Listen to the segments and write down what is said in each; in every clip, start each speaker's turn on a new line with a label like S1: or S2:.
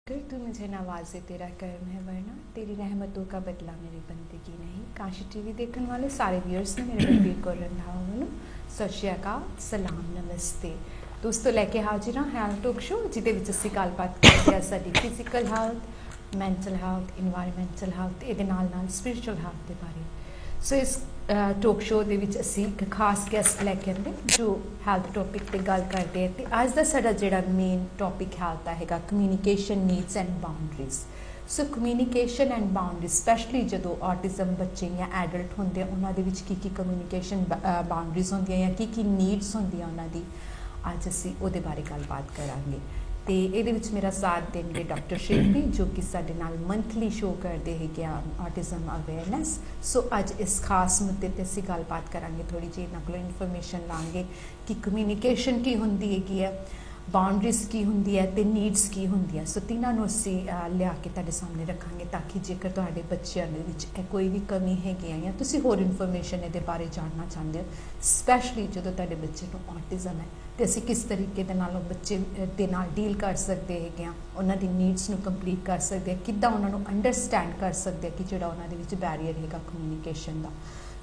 S1: कर तू मुझे नवाजे तेरा कर्म है वरना तेरी रहमतों का बदला मेरी बंदगी नहीं। काशी टीवी देखने वाले सारे व्यूअर्स ने मेरे बलबीर कौर रंधावा वालों सत श्री अकाल सलाम नमस्ते दोस्तों लैके हाजिर हाँ हैल्थ टॉक शो जिदे विच असीं गलबात करते हैं साडी physical health mental health environmental health इहदे नाल नाल स्पिरिचुअल हैल्थ के बारे। सो इस टॉक शो दे विच असीं एक खास गैस्ट लैके आंदे जो हैल्थ टॉपिक ते गल करदे हैं ते अज दा साडा जिहड़ा मेन टॉपिक हैल्थ दा हैगा communication needs and boundaries. So communication and boundaries specially जदों ऑटिज्म बच्चे या एडल्ट होंदे उन्हां दे विच की कम्युनिकेशन बाउंड्रीज होंदियां या की नीड्स होंदियां उन्हां दी अज असीं उहदे बारे गलबात करांगे। तो ये मेरा साथ देंगे डॉक्टर शिल्पी जो कि साडे नाल मंथली शो करते हैं ऑटिज्म अवेयरनेस। सो अज इस खास मुद्दे ते असीं गलबात करांगे थोड़ी जी इन्हां कोलों इन्फॉर्मेशन लांगे कि कम्युनिकेशन की हुंदी है बाउंड्रीज की हुंदी है ते नीड्स की हुंदी है। सो तीनों नूं असीं लिया के तुहाडे सामने रखांगे ताकि जेकर तुहाडे बच्चों दे विच कोई भी कमी हैगी या तुसीं होर इन्फॉर्मेशन इहदे बारे जानना चाहते हो स्पैशली जदों तुहाडे बच्चे नूं ऑटिज्म है तो असीं किस तरीके दे नाल बच्चे दे नाल डील कर सकते हैं उन्हां दी नीड्स नूं कंप्लीट कर सकते हैं किद्दां उन्हां नूं अंडरस्टैंड कर सकते हैं कि जिहड़ा उन्हां दे विच बैरीयर हैगा कम्युनिकेशन दा।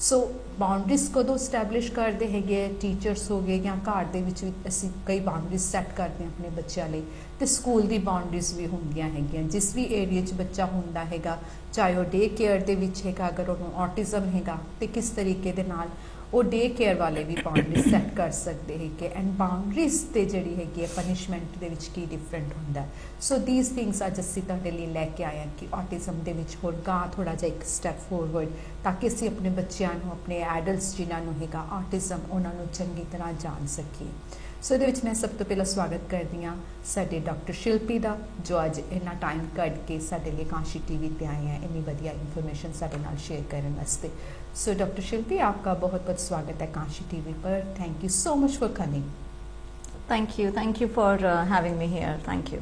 S1: सो बाउंड्रीज कदों स्टैबलिश करते हैं टीचर्स हो गए या घर दे विच असीं कई बाउंड्रीज सैट करते हैं अपने बच्चों लिए तो स्कूल दी बाउंड्रीज भी होंदियां हैगियां जिस भी एरिया च बच्चा हुंदा हैगा चाहे वह डे केयर दे विच हैगा अगर उन्होंने ऑटिज्म हैगा तो किस तरीके दे नाल वो डे केयर वाले भी बाउंड्रीज सैट कर सकते हैं कि एंड बाउंड्रीज ते जिहड़ी हैगी है पनिशमेंट दे विच की डिफरेंट हुंदा है। सो दीज थिंग्स अज असीं तुहाडे लई लैके आए हैं कि ऑटिज्म दे विच होर गां थोड़ा जिहा एक स्टैप फॉरवर्ड ताकि असीं अपने बच्चों अपने एडल्ट्स जिन्हां नूं हैगा ऑटिज्म उन्हां नूं चंगी तरह जान सकीए। सो ये मैं सब तो पहला स्वागत करती हाँ साडे डॉक्टर शिल्पी का जो अज इन्ना टाइम कढ़ के साडे लिए काशी टीवी पर आए हैं इन्नी वधिया इन्फॉर्मेशन साडे नाल शेयर करने वास्ते। सो डॉक्टर शिल्पी आपका बहुत बहुत स्वागत है काशी टीवी पर। Thank you so much for coming.
S2: Thank you for having me here. Thank you.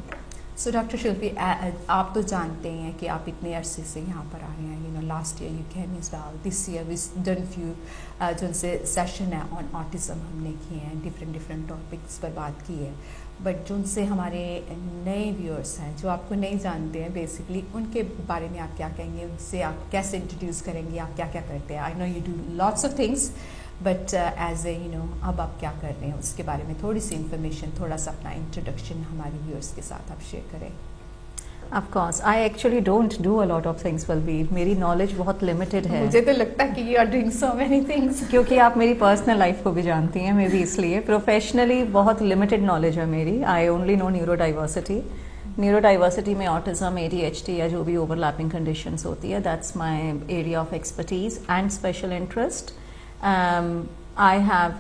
S1: So doctor Shilpi आप तो जानते हैं कि आप इतने अरसे से यहाँ पर आ रहे हैं। Last year you came as well, this year we done few जो से सेशन है ऑन ऑटिज्म हमने किए हैं, डिफरेंट टॉपिक्स पर बात की है। बट जो उनसे हमारे नए व्यूअर्स हैं जो आपको नहीं जानते हैं बेसिकली उनके बारे में आप क्या कहेंगे, उनसे आप कैसे इंट्रोड्यूस करेंगे, आप क्या क्या करते हैं? I know you do lots of things but as a अब आप क्या कर रहे हैं उसके बारे में थोड़ी सी इन्फॉर्मेशन, थोड़ा सा अपना इंट्रोडक्शन हमारे व्यूअर्स के साथ आप शेयर करें।
S2: Of course, I actually don't do a lot of things, Balbir. मेरी नॉलेज बहुत लिमिटेड है।
S1: मुझे तो लगता है कि you are doing so many things
S2: क्योंकि आप मेरी पर्सनल लाइफ को भी जानती हैं, मे बी इसलिए। प्रोफेशनली बहुत लिमिटेड नॉलेज है मेरी। I only know neurodiversity. Neurodiversity में ऑटिज्म, ADHD या जो भी ओवरलैपिंग कंडीशंस होती है, that's my area of expertise and special interest. I have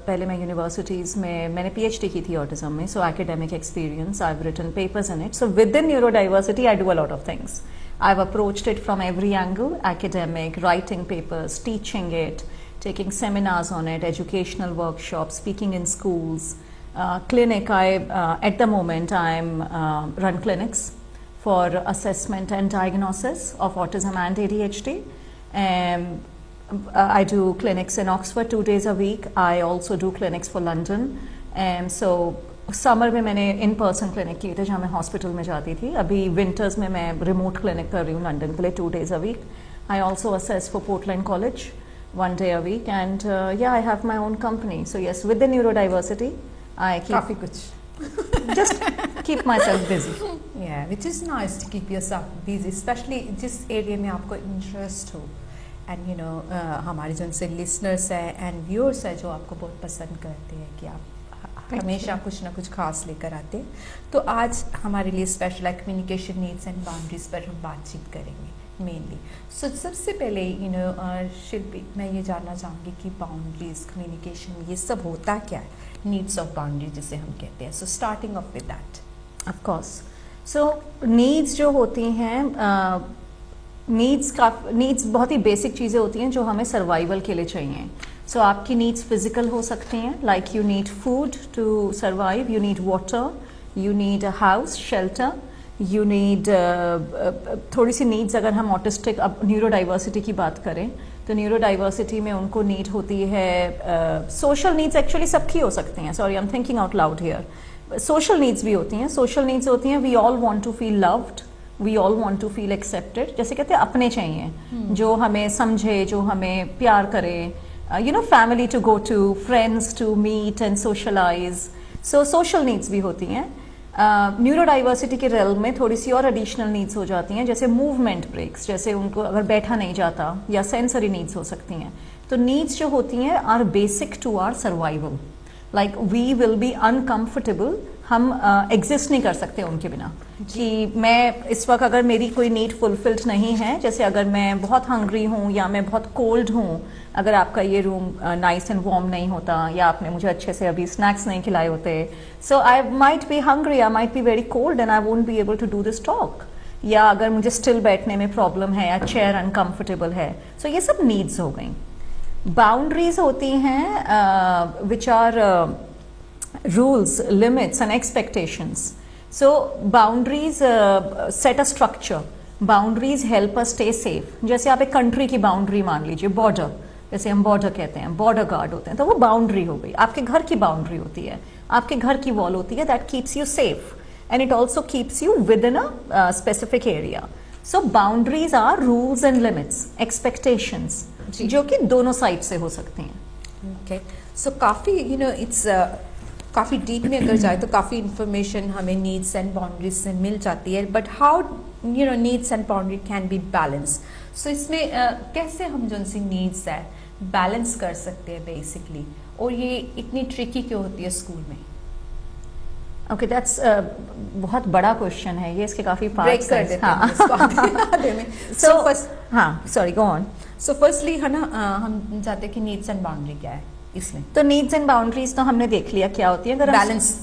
S2: पहले मैं यूनिवर्सिटीज़ में मैंने PhD की थी ऑटिज्म में, so academic experience, I have written papers in it. So with in neurodiversity I do a lot of things. I have approached it from every angle, academic, writing papers, teaching it, taking seminars on it, educational workshops, speaking in schools, clinic. At the moment I'm run clinics for assessment and diagnosis of autism and ADHD. I do clinics in Oxford 2 days a week. I also do clinics for London. So summer में मैंने in person clinic किए थे जहाँ मैं hospital में जाती थी। अभी विंटर्स में मैं रिमोट क्लिनिक कर रही हूँ लंदन के लिए 2 days a week. I also assess for Portland College 1 day a week and yeah, I have my own company. So yes, with the neurodiversity, I keep
S1: काफ़ी कुछ
S2: just keep myself busy.
S1: Yeah, which is nice to keep yourself busy, especially जिस area में आपको interest हो। And हमारे जो उनसे listeners हैं एंड व्यूअर्स हैं जो आपको बहुत पसंद करते हैं कि आप हमेशा कुछ ना कुछ खास लेकर आते हैं। तो आज हमारे लिए स्पेशल है कम्युनिकेशन नीड्स एंड बाउंड्रीज पर हम बातचीत करेंगे मेनली। सो सबसे पहले शिल्पी मैं ये जानना चाहूँगी कि बाउंड्रीज, कम्युनिकेशन, ये सब होता क्या है? नीड्स ऑफ बाउंड्रीज जिसे हम कहते हैं। So starting of with that.
S2: Of course, so needs जो होती हैं, नीड्स बहुत ही बेसिक चीज़ें होती हैं जो हमें सर्वाइवल के लिए चाहिए। सो आपकी नीड्स फिजिकल हो सकती हैं, like you need food to survive, you need water, you need a house, shelter, you need थोड़ी सी नीड्स। अगर हम ऑटिस्टिक, अब न्यूरोडाइवर्सिटी की बात करें तो न्यूरोडाइवर्सिटी में उनको नीड होती है सोशल नीड्स। एक्चुअली सबकी हो सकती हैं, sorry I am thinking out loud here. Social needs भी होती हैं, सोशल नीड्स होती हैं, we all want to feel loved, we all want to feel accepted, जैसे कहते हैं अपने चाहिए, जो हमें समझे, जो हमें प्यार करे, you know, family to go to, friends to meet and socialise, so social needs भी होती हैं। न्यूरो डाइवर्सिटी के रेल में थोड़ी सी और एडिशनल नीड्स हो जाती हैं, जैसे मूवमेंट ब्रेक्स, जैसे उनको अगर बैठा नहीं जाता, या सेंसरी नीड्स हो सकती हैं। तो नीड्स जो होती हैं are basic to our survival, like we will be uncomfortable, हम एग्जिस्ट नहीं कर सकते उनके बिना। कि मैं इस वक्त अगर मेरी कोई नीड फुलफिल्ड नहीं है, जैसे अगर मैं बहुत हंग्री हूँ या मैं बहुत कोल्ड हूँ, अगर आपका ये रूम नाइस एंड वार्म नहीं होता, या आपने मुझे अच्छे से अभी स्नैक्स नहीं खिलाए होते, so I might be hungry, I might be very cold and I won't be able to do this talk. या अगर मुझे स्टिल बैठने में प्रॉब्लम है या चेयर अनकंफर्टेबल है, सो ये सब नीड्स हो गई। बाउंड्रीज होती हैं which are rules, limits and expectations. So boundaries set a structure. Boundaries help us stay safe. जैसे आप एक कंट्री की बाउंड्री मान लीजिए, बॉर्डर, जैसे हम बॉर्डर कहते हैं, बॉर्डर गार्ड होते हैं, तो वो बाउंड्री हो गई। आपके घर की बाउंड्री होती है, आपके घर की वॉल होती है, that keeps you safe and it also keeps you within a specific area. So boundaries are rules and limits, expectations, जो कि दोनों साइड से हो सकती हैं।
S1: ओके, सो काफ़ी यू नो इट्स काफ़ी डीप में अगर जाए तो काफ़ी इन्फॉर्मेशन हमें नीड्स एंड बाउंड्रीज से मिल जाती है, but how you know needs and boundary can be balance. So इसमें कैसे हम जो उनसी नीड्स है बैलेंस कर सकते हैं बेसिकली, और ये इतनी ट्रिकी क्यों होती है स्कूल में?
S2: ओके, दैट्स बहुत बड़ा क्वेश्चन है ये, इसके काफी
S1: ब्रेक कर देते हैं इसको आधे में।
S2: सो फर्स्ट, हाँ sorry, go on.
S1: So firstly है ना, हम चाहते हैं कि नीड्स एंड बाउंड्री क्या है इसमें।
S2: तो नीड्स एंड बाउंड्रीज तो हमने देख लिया क्या होती है, अगर
S1: बैलेंस।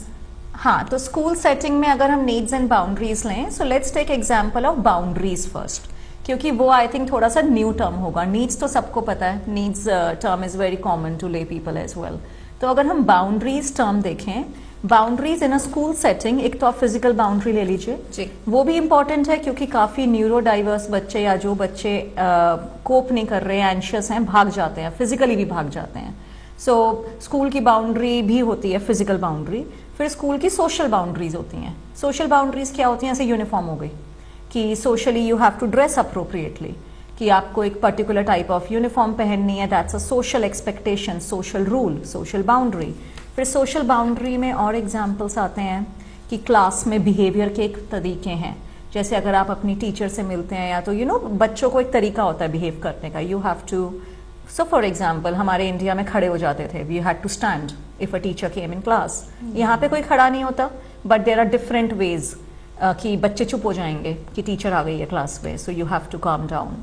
S2: हाँ, तो स्कूल सेटिंग में अगर हम नीड्स एंड बाउंड्रीज लें, so let's take example of boundaries first, क्योंकि वो आई थिंक थोड़ा सा न्यू टर्म होगा। नीड्स तो सबको पता है, needs term is very common to lay people as well. तो अगर हम बाउंड्रीज टर्म देखें, boundaries in a school setting, एक तो आप फिजिकल बाउंड्री ले लीजिए, वो भी इंपॉर्टेंट है क्योंकि काफी न्यूरो डाइवर्स बच्चे या जो बच्चे कोप नहीं कर रहे हैं, एंशियस हैं, भाग जाते हैं, फिजिकली भी भाग जाते हैं। सो स्कूल की बाउंड्री भी होती है फिजिकल बाउंड्री। फिर स्कूल की सोशल बाउंड्रीज होती हैं। सोशल बाउंड्रीज क्या होती हैं? ऐसे यूनिफॉर्म हो गई कि socially you have to dress appropriately, कि आपको एक पर्टिकुलर टाइप ऑफ यूनिफॉर्म पहननी है, that's a social expectation, social rule, social boundary. फिर सोशल बाउंड्री में और एग्जाम्पल्स आते हैं कि क्लास में बिहेवियर के एक तरीके हैं, जैसे अगर आप अपनी टीचर से मिलते हैं या तो यू नो बच्चों को एक तरीका होता है बिहेव करने का, you have to, so for example हमारे इंडिया में खड़े हो जाते थे, we had to stand if a teacher came in class. यहाँ पे कोई खड़ा नहीं होता, but there are different ways कि बच्चे चुप हो जाएंगे कि टीचर आ गई है क्लास में, so you have to calm down.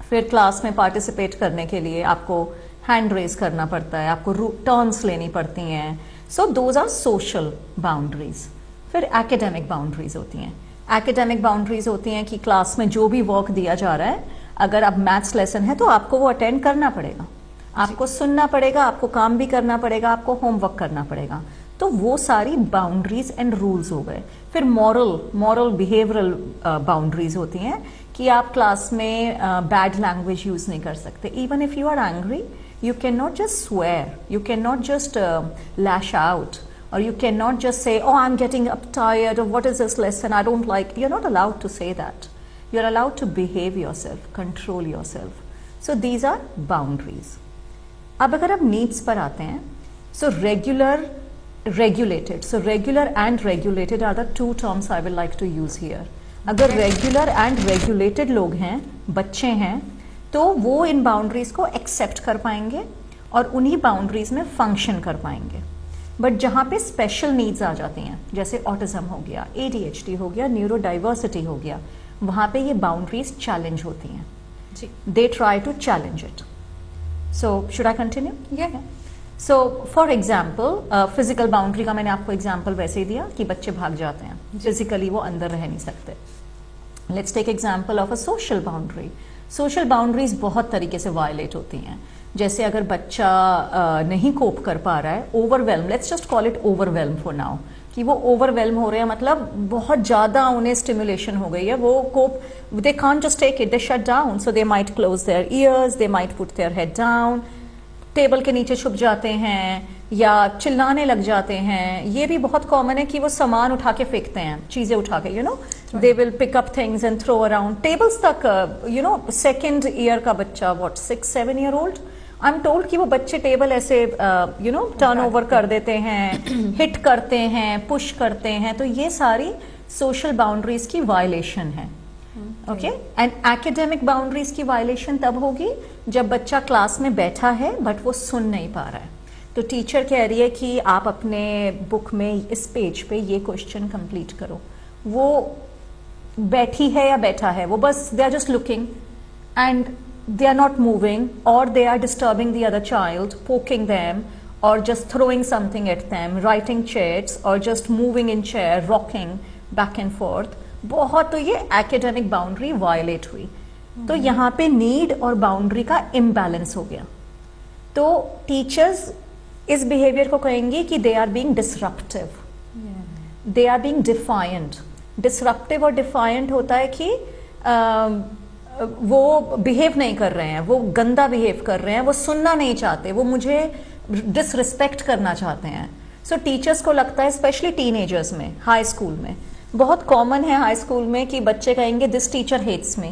S2: फिर क्लास में पार्टिसिपेट करने के लिए आपको हैंड रेज करना पड़ता है, आपको टर्न्स लेनी पड़ती हैं, so those are social boundaries. फिर एकेडमिक बाउंड्रीज होती हैं। एकेडमिक बाउंड्रीज होती हैं कि क्लास में जो भी वर्क दिया जा रहा है, अगर अब मैथ्स लेसन है तो आपको वो अटेंड करना पड़ेगा, आपको सुनना पड़ेगा, आपको काम भी करना पड़ेगा, आपको होमवर्क करना पड़ेगा। तो वो सारी बाउंड्रीज एंड रूल्स हो गए। फिर मॉरल बिहेवियरल बाउंड्रीज होती हैं कि आप क्लास में बैड लैंग्वेज यूज नहीं कर सकते। Even if you are angry, you cannot just swear, you cannot just lash out, or you cannot just say, oh, I'm getting up tired, or what is this lesson, I don't like. You're not allowed to say that. You're allowed to behave yourself, control yourself. So these are boundaries. अब अगर आप needs पर आते हैं, so regular, regulated. So regular and regulated are the two terms I will like to use here. अगर regular and regulated लोग हैं, बच्चे हैं, तो वो इन बाउंड्रीज को एक्सेप्ट कर पाएंगे और उन्हीं बाउंड्रीज में फंक्शन कर पाएंगे। बट जहाँ पे स्पेशल नीड्स आ जाती हैं, जैसे ऑटिज्म हो गया, ADHD हो गया, न्यूरो डाइवर्सिटी हो गया, वहाँ पे ये बाउंड्रीज चैलेंज होती हैं। They try to challenge it. So should I continue? So for example physical boundary का मैंने आपको एग्जाम्पल वैसे ही दिया कि बच्चे भाग जाते हैं, फिजिकली वो अंदर रह नहीं सकते। Let's take example of a social boundary. Social boundaries बहुत तरीके से वायलेट होती हैं। जैसे अगर बच्चा नहीं कोप कर पा रहा है, overwhelm, let's just call it overwhelm for now, कि वो ओवरवेल्म हो रहे हैं, मतलब बहुत ज़्यादा उन्हें स्टिमुलेशन हो गई है, वो cope, they can't just take it, they shut down, so they might close their ears, they might put their head down, table के नीचे छुप जाते हैं, या चिल्लाने लग जाते हैं। ये भी बहुत कॉमन है कि वो सामान उठा के फेंकते हैं, चीजें उठा के, they will pick up things and throw around tables तक। सेकेंड ईयर का बच्चा, what 6-7 year old, I am told कि वो बच्चे टेबल ऐसे टर्न ओवर कर देते हैं, हिट करते हैं, पुश करते हैं। तो ये सारी सोशल बाउंड्रीज की वायलेशन है। ओके, एंड एकेडमिक बाउंड्रीज की वायलेशन तब होगी जब बच्चा क्लास में बैठा है बट वो सुन नहीं पा रहा है। तो टीचर कह रही है कि आप अपने बुक में इस पेज पे ये क्वेश्चन कंप्लीट करो। वो बैठी है या बैठा है, वो बस they are just looking and they are not moving, or they are disturbing the other child, poking them, or just throwing something at them, writing chats, or just moving in chair, rocking back and forth. बहुत, तो ये academic boundary violate हुई। तो यहाँ पे need और boundary का imbalance हो गया। तो teachers इस behavior को कहेंगे कि they are being disruptive, they are being defiant। disruptive और defiant होता है कि वो बिहेव नहीं कर रहे हैं, वो गंदा बिहेव कर रहे हैं, वो सुनना नहीं चाहते, वो मुझे डिसरिस्पेक्ट करना चाहते हैं। सो टीचर्स को लगता है, स्पेशली टीनेजर्स में, हाई स्कूल में बहुत कॉमन है, हाई स्कूल में, कि बच्चे कहेंगे दिस टीचर हेट्स मी,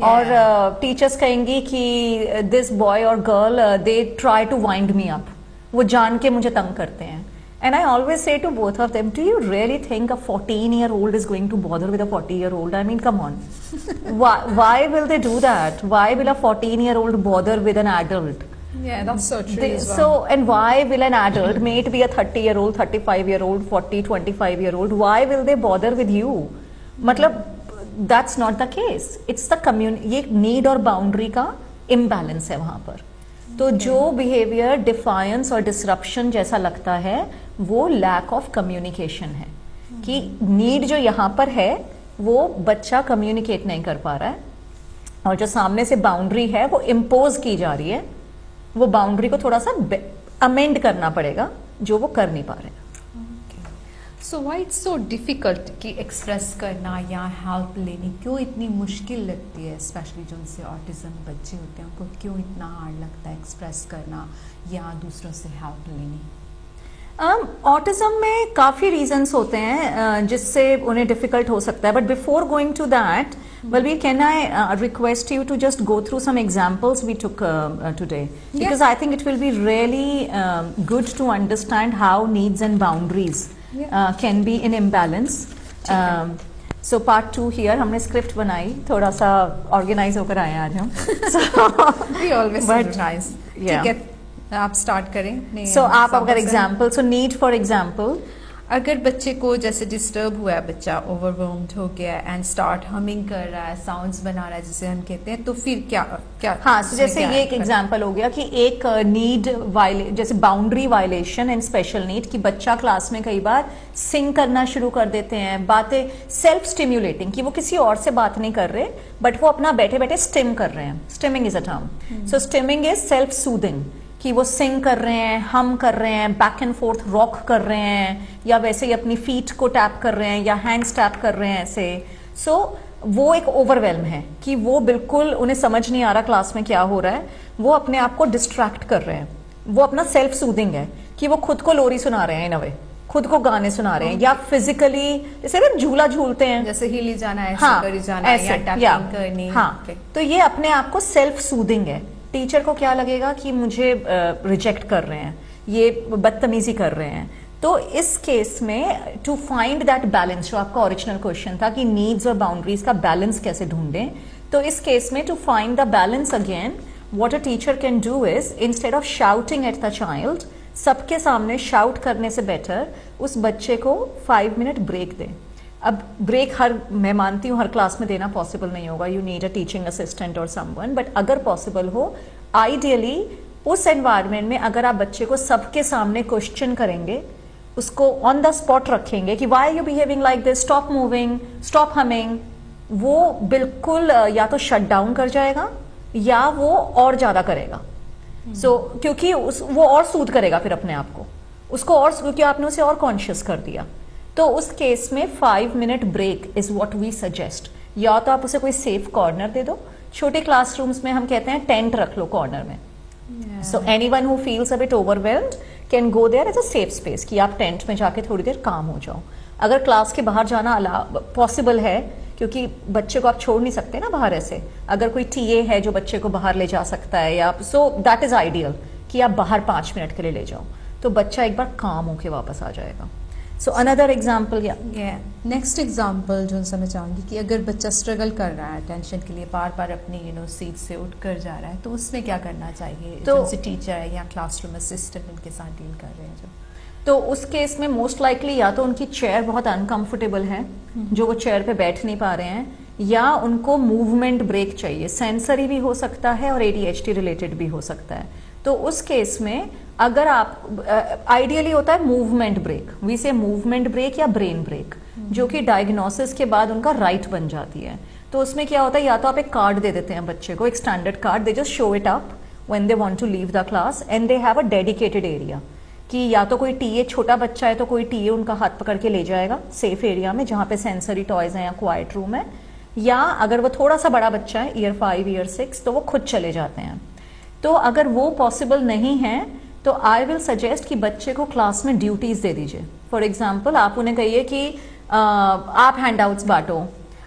S2: और टीचर्स कहेंगे कि दिस बॉय और girl they try to wind me up, वो जान के मुझे तंग करते हैं। And I always say to both of them, do you really think a 14-year-old is going to bother with a 40-year-old? I mean, come on. Why will they do that? Why will a 14-year-old bother with an adult?
S1: Yeah, that's so true as well.
S2: So, and why will an adult, may it be a 30-year-old, 35-year-old, 40, 25-year-old, why will they bother with you? मतलब, that's not the case. It's the ये need और boundary का imbalance है वहाँ पर। तो जो behaviour defiance और डिसरप्शन जैसा लगता है वो लैक ऑफ कम्युनिकेशन है, कि नीड जो यहाँ पर है वो बच्चा कम्युनिकेट नहीं कर पा रहा है, और जो सामने से बाउंड्री है वो इम्पोज की जा रही है, वो बाउंड्री को थोड़ा सा अमेंड करना पड़ेगा जो वो कर नहीं पा रहे।
S1: So why it's so difficult कि एक्सप्रेस करना या हेल्प लेनी क्यों इतनी मुश्किल लगती है, स्पेशली जो उनसे ऑटिज्म बच्चे होते हैं, उनको क्यों इतना हार्ड लगता है एक्सप्रेस करना या दूसरों से हेल्प लेनी?
S2: ऑटिज्म में काफ़ी रीजंस होते हैं जिससे उन्हें डिफिकल्ट हो सकता है, but before going to that, Balbir, can I request you to just go through some examples we took today? Because I think it will be really good to understand how needs and boundaries can be in imbalance. So part 2 here, हमने script बनाई, थोड़ा सा organize होकर आए आज हम.
S1: We always organize. ठीक है, आप start करें.
S2: So आप अगर example, so need for example.
S1: अगर बच्चे को जैसे डिस्टर्ब हुआ है, बच्चा ओवरवेल्म्ड हो गया है एंड स्टार्ट हमिंग कर रहा है, साउंड्स बना रहा है जिसे हम कहते हैं, तो फिर क्या
S2: हाँ, so जैसे ये एक एग्जांपल हो गया कि एक नीड जैसे boundary violation and special need, कि बच्चा क्लास में कई बार सिंग करना शुरू कर देते हैं, बातें सेल्फ स्टिम्युलेटिंग, कि वो किसी और से बात नहीं कर रहे बट वो अपना बैठे बैठे स्टिम कर रहे हैं. Stimming is a term. So stimming is self soothing, कि वो सिंग कर रहे हैं, हम कर रहे हैं, बैक एंड फोर्थ रॉक कर रहे हैं, या वैसे ही अपनी फीट को टैप कर रहे हैं या हैंड्स टैप कर रहे हैं ऐसे. सो वो एक ओवरवेल्म है कि वो बिल्कुल उन्हें समझ नहीं आ रहा क्लास में क्या हो रहा है, वो अपने आप को डिस्ट्रैक्ट कर रहे हैं. वो अपना सेल्फ सूदिंग है कि वो खुद को लोरी सुना रहे हैं, इन अ वे खुद को गाने सुना रहे हैं, या फिजिकली जैसे ना झूला झूलते हैं,
S1: जैसे हिली जाना है,
S2: हाँ,
S1: करी जाना है, या टैपिंग करनी.
S2: हाँ, तो ये अपने आप को सेल्फ सूदिंग है. टीचर को क्या लगेगा कि मुझे रिजेक्ट कर रहे हैं, ये बदतमीजी कर रहे हैं. तो इस केस में टू फाइंड दैट बैलेंस, जो आपका ओरिजिनल क्वेश्चन था कि नीड्स और बाउंड्रीज का बैलेंस कैसे ढूंढें, तो इस केस में to find the balance again what a teacher can do is, instead of shouting at the child, सबके सामने शाउट करने से बेटर उस बच्चे को 5 मिनट ब्रेक दें. अब ब्रेक मैं मानती हूँ हर क्लास में देना पॉसिबल नहीं होगा, you need a teaching assistant और समवन, बट अगर पॉसिबल हो, आइडियली उस एनवायरनमेंट में अगर आप बच्चे को सबके सामने क्वेश्चन करेंगे, उसको ऑन द स्पॉट रखेंगे कि why you behaving like this, stop moving, stop humming, वो बिल्कुल या तो शट डाउन कर जाएगा या वो और ज्यादा करेगा. सो क्योंकि वो और सूद करेगा फिर अपने आप को, उसको और, क्योंकि आपने उसे और कॉन्शियस कर दिया. तो उस केस में 5 minute break is what we suggest. या तो आप उसे कोई सेफ कॉर्नर दे दो, छोटे क्लासरूम्स में हम कहते हैं टेंट रख लो कॉर्नर में. So anyone who feels a bit overwhelmed can go there as a safe space कि आप टेंट में जाके थोड़ी देर काम हो जाओ। अगर क्लास के बाहर जाना पॉसिबल है, क्योंकि बच्चे को आप छोड़ नहीं सकते ना बाहर ऐसे, अगर कोई टीए है जो बच्चे को बाहर ले जा सकता है, या सो दैट इज आइडियल कि आप बाहर 5 मिनट के लिए ले जाओ, तो बच्चा एक बार काम होके वापस आ जाएगा। So another example
S1: next example जो समझ चाहूँगी कि अगर बच्चा स्ट्रगल कर रहा है टेंशन के लिए, बार बार अपनी सीट से उठ कर जा रहा है, तो उसमें क्या करना चाहिए?
S2: तो
S1: टीचर है या क्लासरूम असिस्टेंट उनके साथ डील कर रहे हैं
S2: तो उस केस में मोस्ट लाइकली या तो उनकी चेयर बहुत अनकंफर्टेबल है, जो वो चेयर पे बैठ नहीं पा रहे हैं, या उनको मूवमेंट ब्रेक चाहिए। सेंसरी भी हो सकता है और ADHD रिलेटेड भी हो सकता है। तो उस केस में अगर आप आइडियली होता है मूवमेंट ब्रेक, वी से मूवमेंट ब्रेक या ब्रेन ब्रेक, जो कि डायग्नोसिस के बाद उनका राइट बन जाती है। तो उसमें क्या होता है, या तो आप एक कार्ड दे देते हैं बच्चे को, एक standard card, they just show it up when they want to leave the class and they have a dedicated area, कि या तो कोई टीए, छोटा बच्चा है तो कोई टीए उनका हाथ पकड़ के ले जाएगा सेफ एरिया में जहाँ पे सेंसरी टॉयज हैं या क्वाइट रूम है, या अगर वो थोड़ा सा बड़ा बच्चा है, ईयर 5 ईयर 6, तो वो खुद चले जाते हैं। तो अगर वो पॉसिबल नहीं है तो आई विल सजेस्ट कि बच्चे को क्लास में ड्यूटीज दे दीजिए। फॉर एग्जाम्पल आप उन्हें कहिए कि आप हैंडआउट्स बांटो,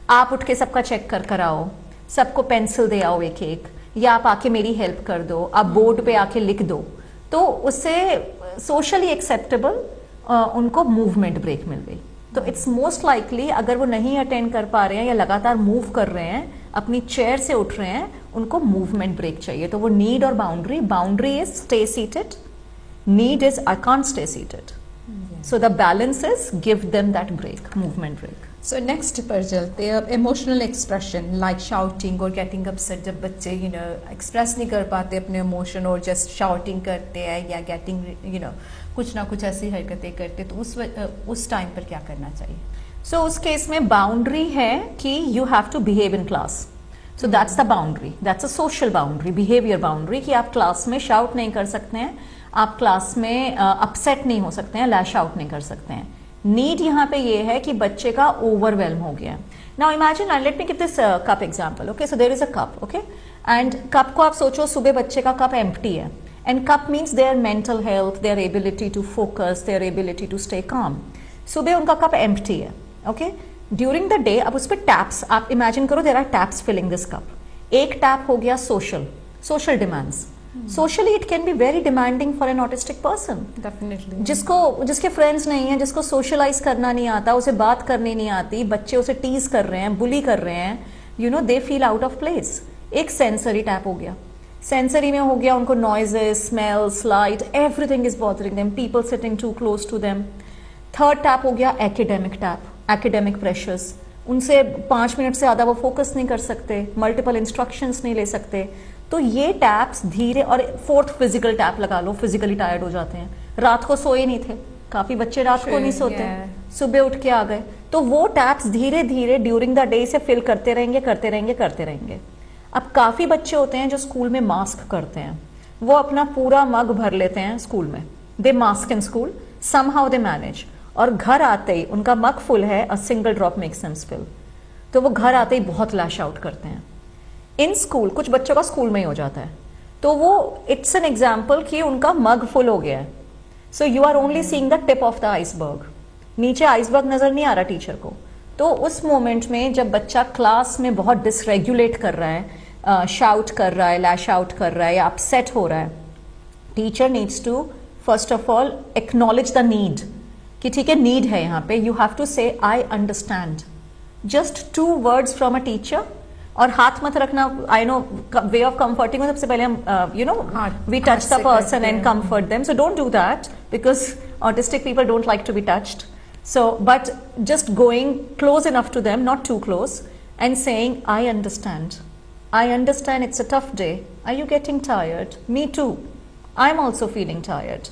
S2: आप उठ के सबका चेक कर आओ, सबको पेंसिल दे आओ एक एक, या आप आके मेरी हेल्प कर दो, आप बोर्ड पे आके लिख दो। तो उससे सोशली एक्सेप्टेबल उनको मूवमेंट ब्रेक मिल गई। तो इट्स मोस्ट लाइकली अगर वो नहीं अटेंड कर पा रहे हैं या लगातार मूव कर रहे हैं, अपनी चेयर से उठ रहे हैं, उनको मूवमेंट ब्रेक चाहिए। तो वो नीड और boundary is stay seated, need is I can't stay seated, so the balance is give them that break, movement break.
S1: So next पर चलते हैं, इमोशनल एक्सप्रेशन लाइक शाउटिंग और गेटिंग अपसेट। जब बच्चे एक्सप्रेस नहीं कर पाते अपने इमोशन और जस्ट शाउटिंग करते हैं या गेटिंग कुछ ना कुछ ऐसी हरकतें करते, तो उस टाइम पर क्या करना चाहिए?
S2: सो उस केस में बाउंड्री है कि you have to behave in class. So that's the boundary, that's a social boundary, behaviour boundary, कि आप क्लास में शाउट नहीं कर सकते हैं, आप क्लास में अपसेट नहीं हो सकते हैं, लैश आउट नहीं कर सकते हैं। नीड यहाँ पे ये है कि बच्चे का ओवरवेल्म हो गया। Now imagine, let me give this cup example, okay? So there is a cup, okay? And cup को आप सोचो, सुबह बच्चे का कप एम्प्टी है, and cup means their mental health, their ability to focus, their ability to stay calm. सुबह उनका cup empty है, ओके? ड्यूरिंग द डे अब उस पर टैप्स, आप इमेजिन करो, there are taps filling this cup. एक टैप हो गया social demands. Socially it can be very demanding for an autistic person,
S1: definitely,
S2: जिसके फ्रेंड्स नहीं है, जिसको सोशलाइज करना नहीं आता, उसे बात करनी नहीं आती, बच्चे उसे टीज कर रहे हैं, बुली कर रहे हैं, they feel out of place. एक सेंसरी टैप हो गया, सेंसरी में हो गया उनको noises, smells, light, everything is bothering them, people sitting too close to them. Third tap हो गया एकेडेमिक टैप, एकेडेमिक प्रेशर्स, उनसे 5 मिनट से ज़्यादा वो फोकस नहीं कर सकते, मल्टीपल इंस्ट्रक्शंस नहीं ले सकते। तो ये टैप्स धीरे, और फोर्थ फिजिकल टैप लगा लो, फिजिकली टायर्ड हो जाते हैं, रात को सोए नहीं थे, काफी बच्चे रात को नहीं सोते, सुबह उठ के आ गए, तो वो टैप्स धीरे धीरे ड्यूरिंग द डे से फिल करते रहेंगे। अब काफी बच्चे होते हैं जो स्कूल में मास्क करते हैं, वो अपना पूरा मग भर लेते हैं स्कूल में, they mask in school, somehow they manage, और घर आते ही उनका मग फुल है, a single drop makes them spill, तो वो घर आते ही बहुत लैश आउट करते हैं। इन स्कूल कुछ बच्चों का स्कूल में ही हो जाता है, तो वो इट्स एन एग्जाम्पल कि उनका मग फुल हो गया है। So you are only seeing the tip of the iceberg, नीचे आइसबर्ग नजर नहीं आ रहा टीचर को। तो उस मोमेंट में जब बच्चा क्लास में बहुत डिसरेगुलेट कर रहा है, शाउट कर रहा है, लैश आउट कर रहा है या अपसेट हो रहा है, teacher needs to first of all acknowledge the need, कि ठीक है नीड है यहाँ पे, you have to say I understand, just 2 words from a teacher. और हाथ मत रखना, I know way of comforting, सबसे पहले हम we touch the person and comfort them, so don't do that because autistic people don't like to be touched. So, but just going close enough to them, not too close, and saying, I understand it's a tough day. Are you getting tired? Me too. I'm also feeling tired.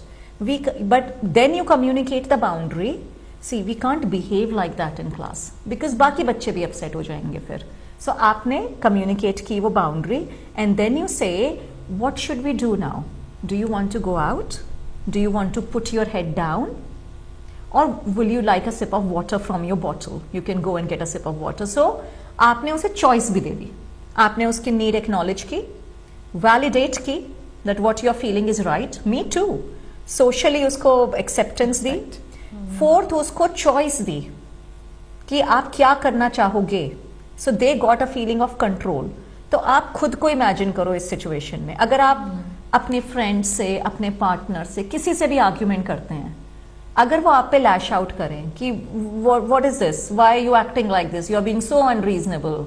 S2: But then you communicate the boundary. See, we can't behave like that in class because बाकी बच्चे भी upset हो जाएंगे फिर. So, आपने communicate की वो boundary and then you say, what should we do now? Do you want to go out? Do you want to put your head down? Or will you like a sip of water from your bottle? You can go and get a sip of water. So, आपने उसे choice भी दे दी, आपने उसकी need acknowledge की, validate की, that what you are feeling is right, me too. Socially उसको acceptance दी, fourth उसको चॉइस दी कि आप क्या करना चाहोगे, so they got a feeling of control. तो आप खुद को इमेजिन करो इस सिचुएशन में, अगर आप अपने फ्रेंड से, अपने पार्टनर से, किसी से भी आर्ग्यूमेंट करते हैं, अगर वो आप पे लैश आउट करें कि what is this, why you acting like this, you are being so unreasonable,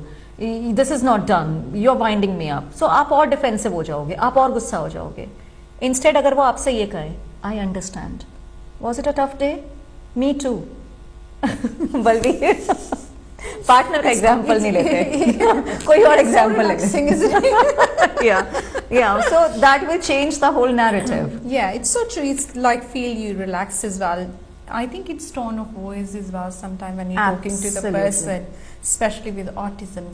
S2: this is not done, you are winding me up, so आप और डिफेंसिव हो जाओगे, आप और गुस्सा हो जाओगे। इंस्टेड अगर वो आपसे ये कहे, I understand, was it a tough day, me too, बल्कि पार्टनर का एग्जाम्पल नहीं लेते, कोई और एग्जाम्पल लेते। yeah, so that will change the whole narrative.
S1: Yeah, it's so true. It's like feel you relax as well. I think it's tone of voice as well sometimes when you're talking to the person, especially with autism.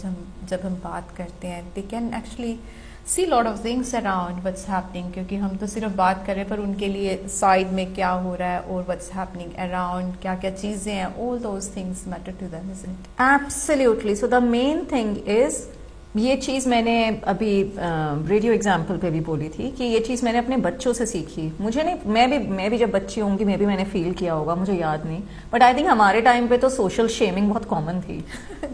S1: जब हम बात करते हैं, they can actually see lot of things around what's happening, क्योंकि हम तो सिर्फ बात कर रहे हैं, पर उनके लिए साइड में क्या हो रहा है और what's happening around, क्या क्या चीजें हैं, all those things matter to them, isn't it?
S2: Absolutely. So the main thing is, ये चीज़ मैंने अभी रेडियो एग्जाम्पल पे भी बोली थी कि ये चीज़ मैंने अपने बच्चों से सीखी। मुझे नहीं, मैं भी जब बच्ची होंगी मैं भी मैंने फील किया होगा, मुझे याद नहीं, बट आई थिंक हमारे टाइम पे तो सोशल शेमिंग बहुत कॉमन थी।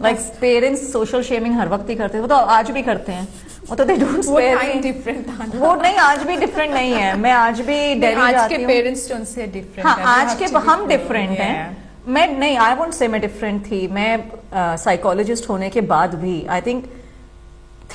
S2: लाइक पेरेंट्स सोशल शेमिंग हर वक्त ही करते थे, वो तो आज भी करते हैं, वो तो they don't spare me.
S1: Different था ना।
S2: वो नहीं, आज भी डिफरेंट नहीं है, मैं आज भी दिल्ली जाती हूँ।
S1: आज के पेरेंट्स जो उनसे डिफरेंट
S2: हाँ, आज के हम डिफरेंट हैं। मैं नहीं, आई वोंट से मैं डिफरेंट थी, मैं साइकोलॉजिस्ट होने के बाद भी आई थिंक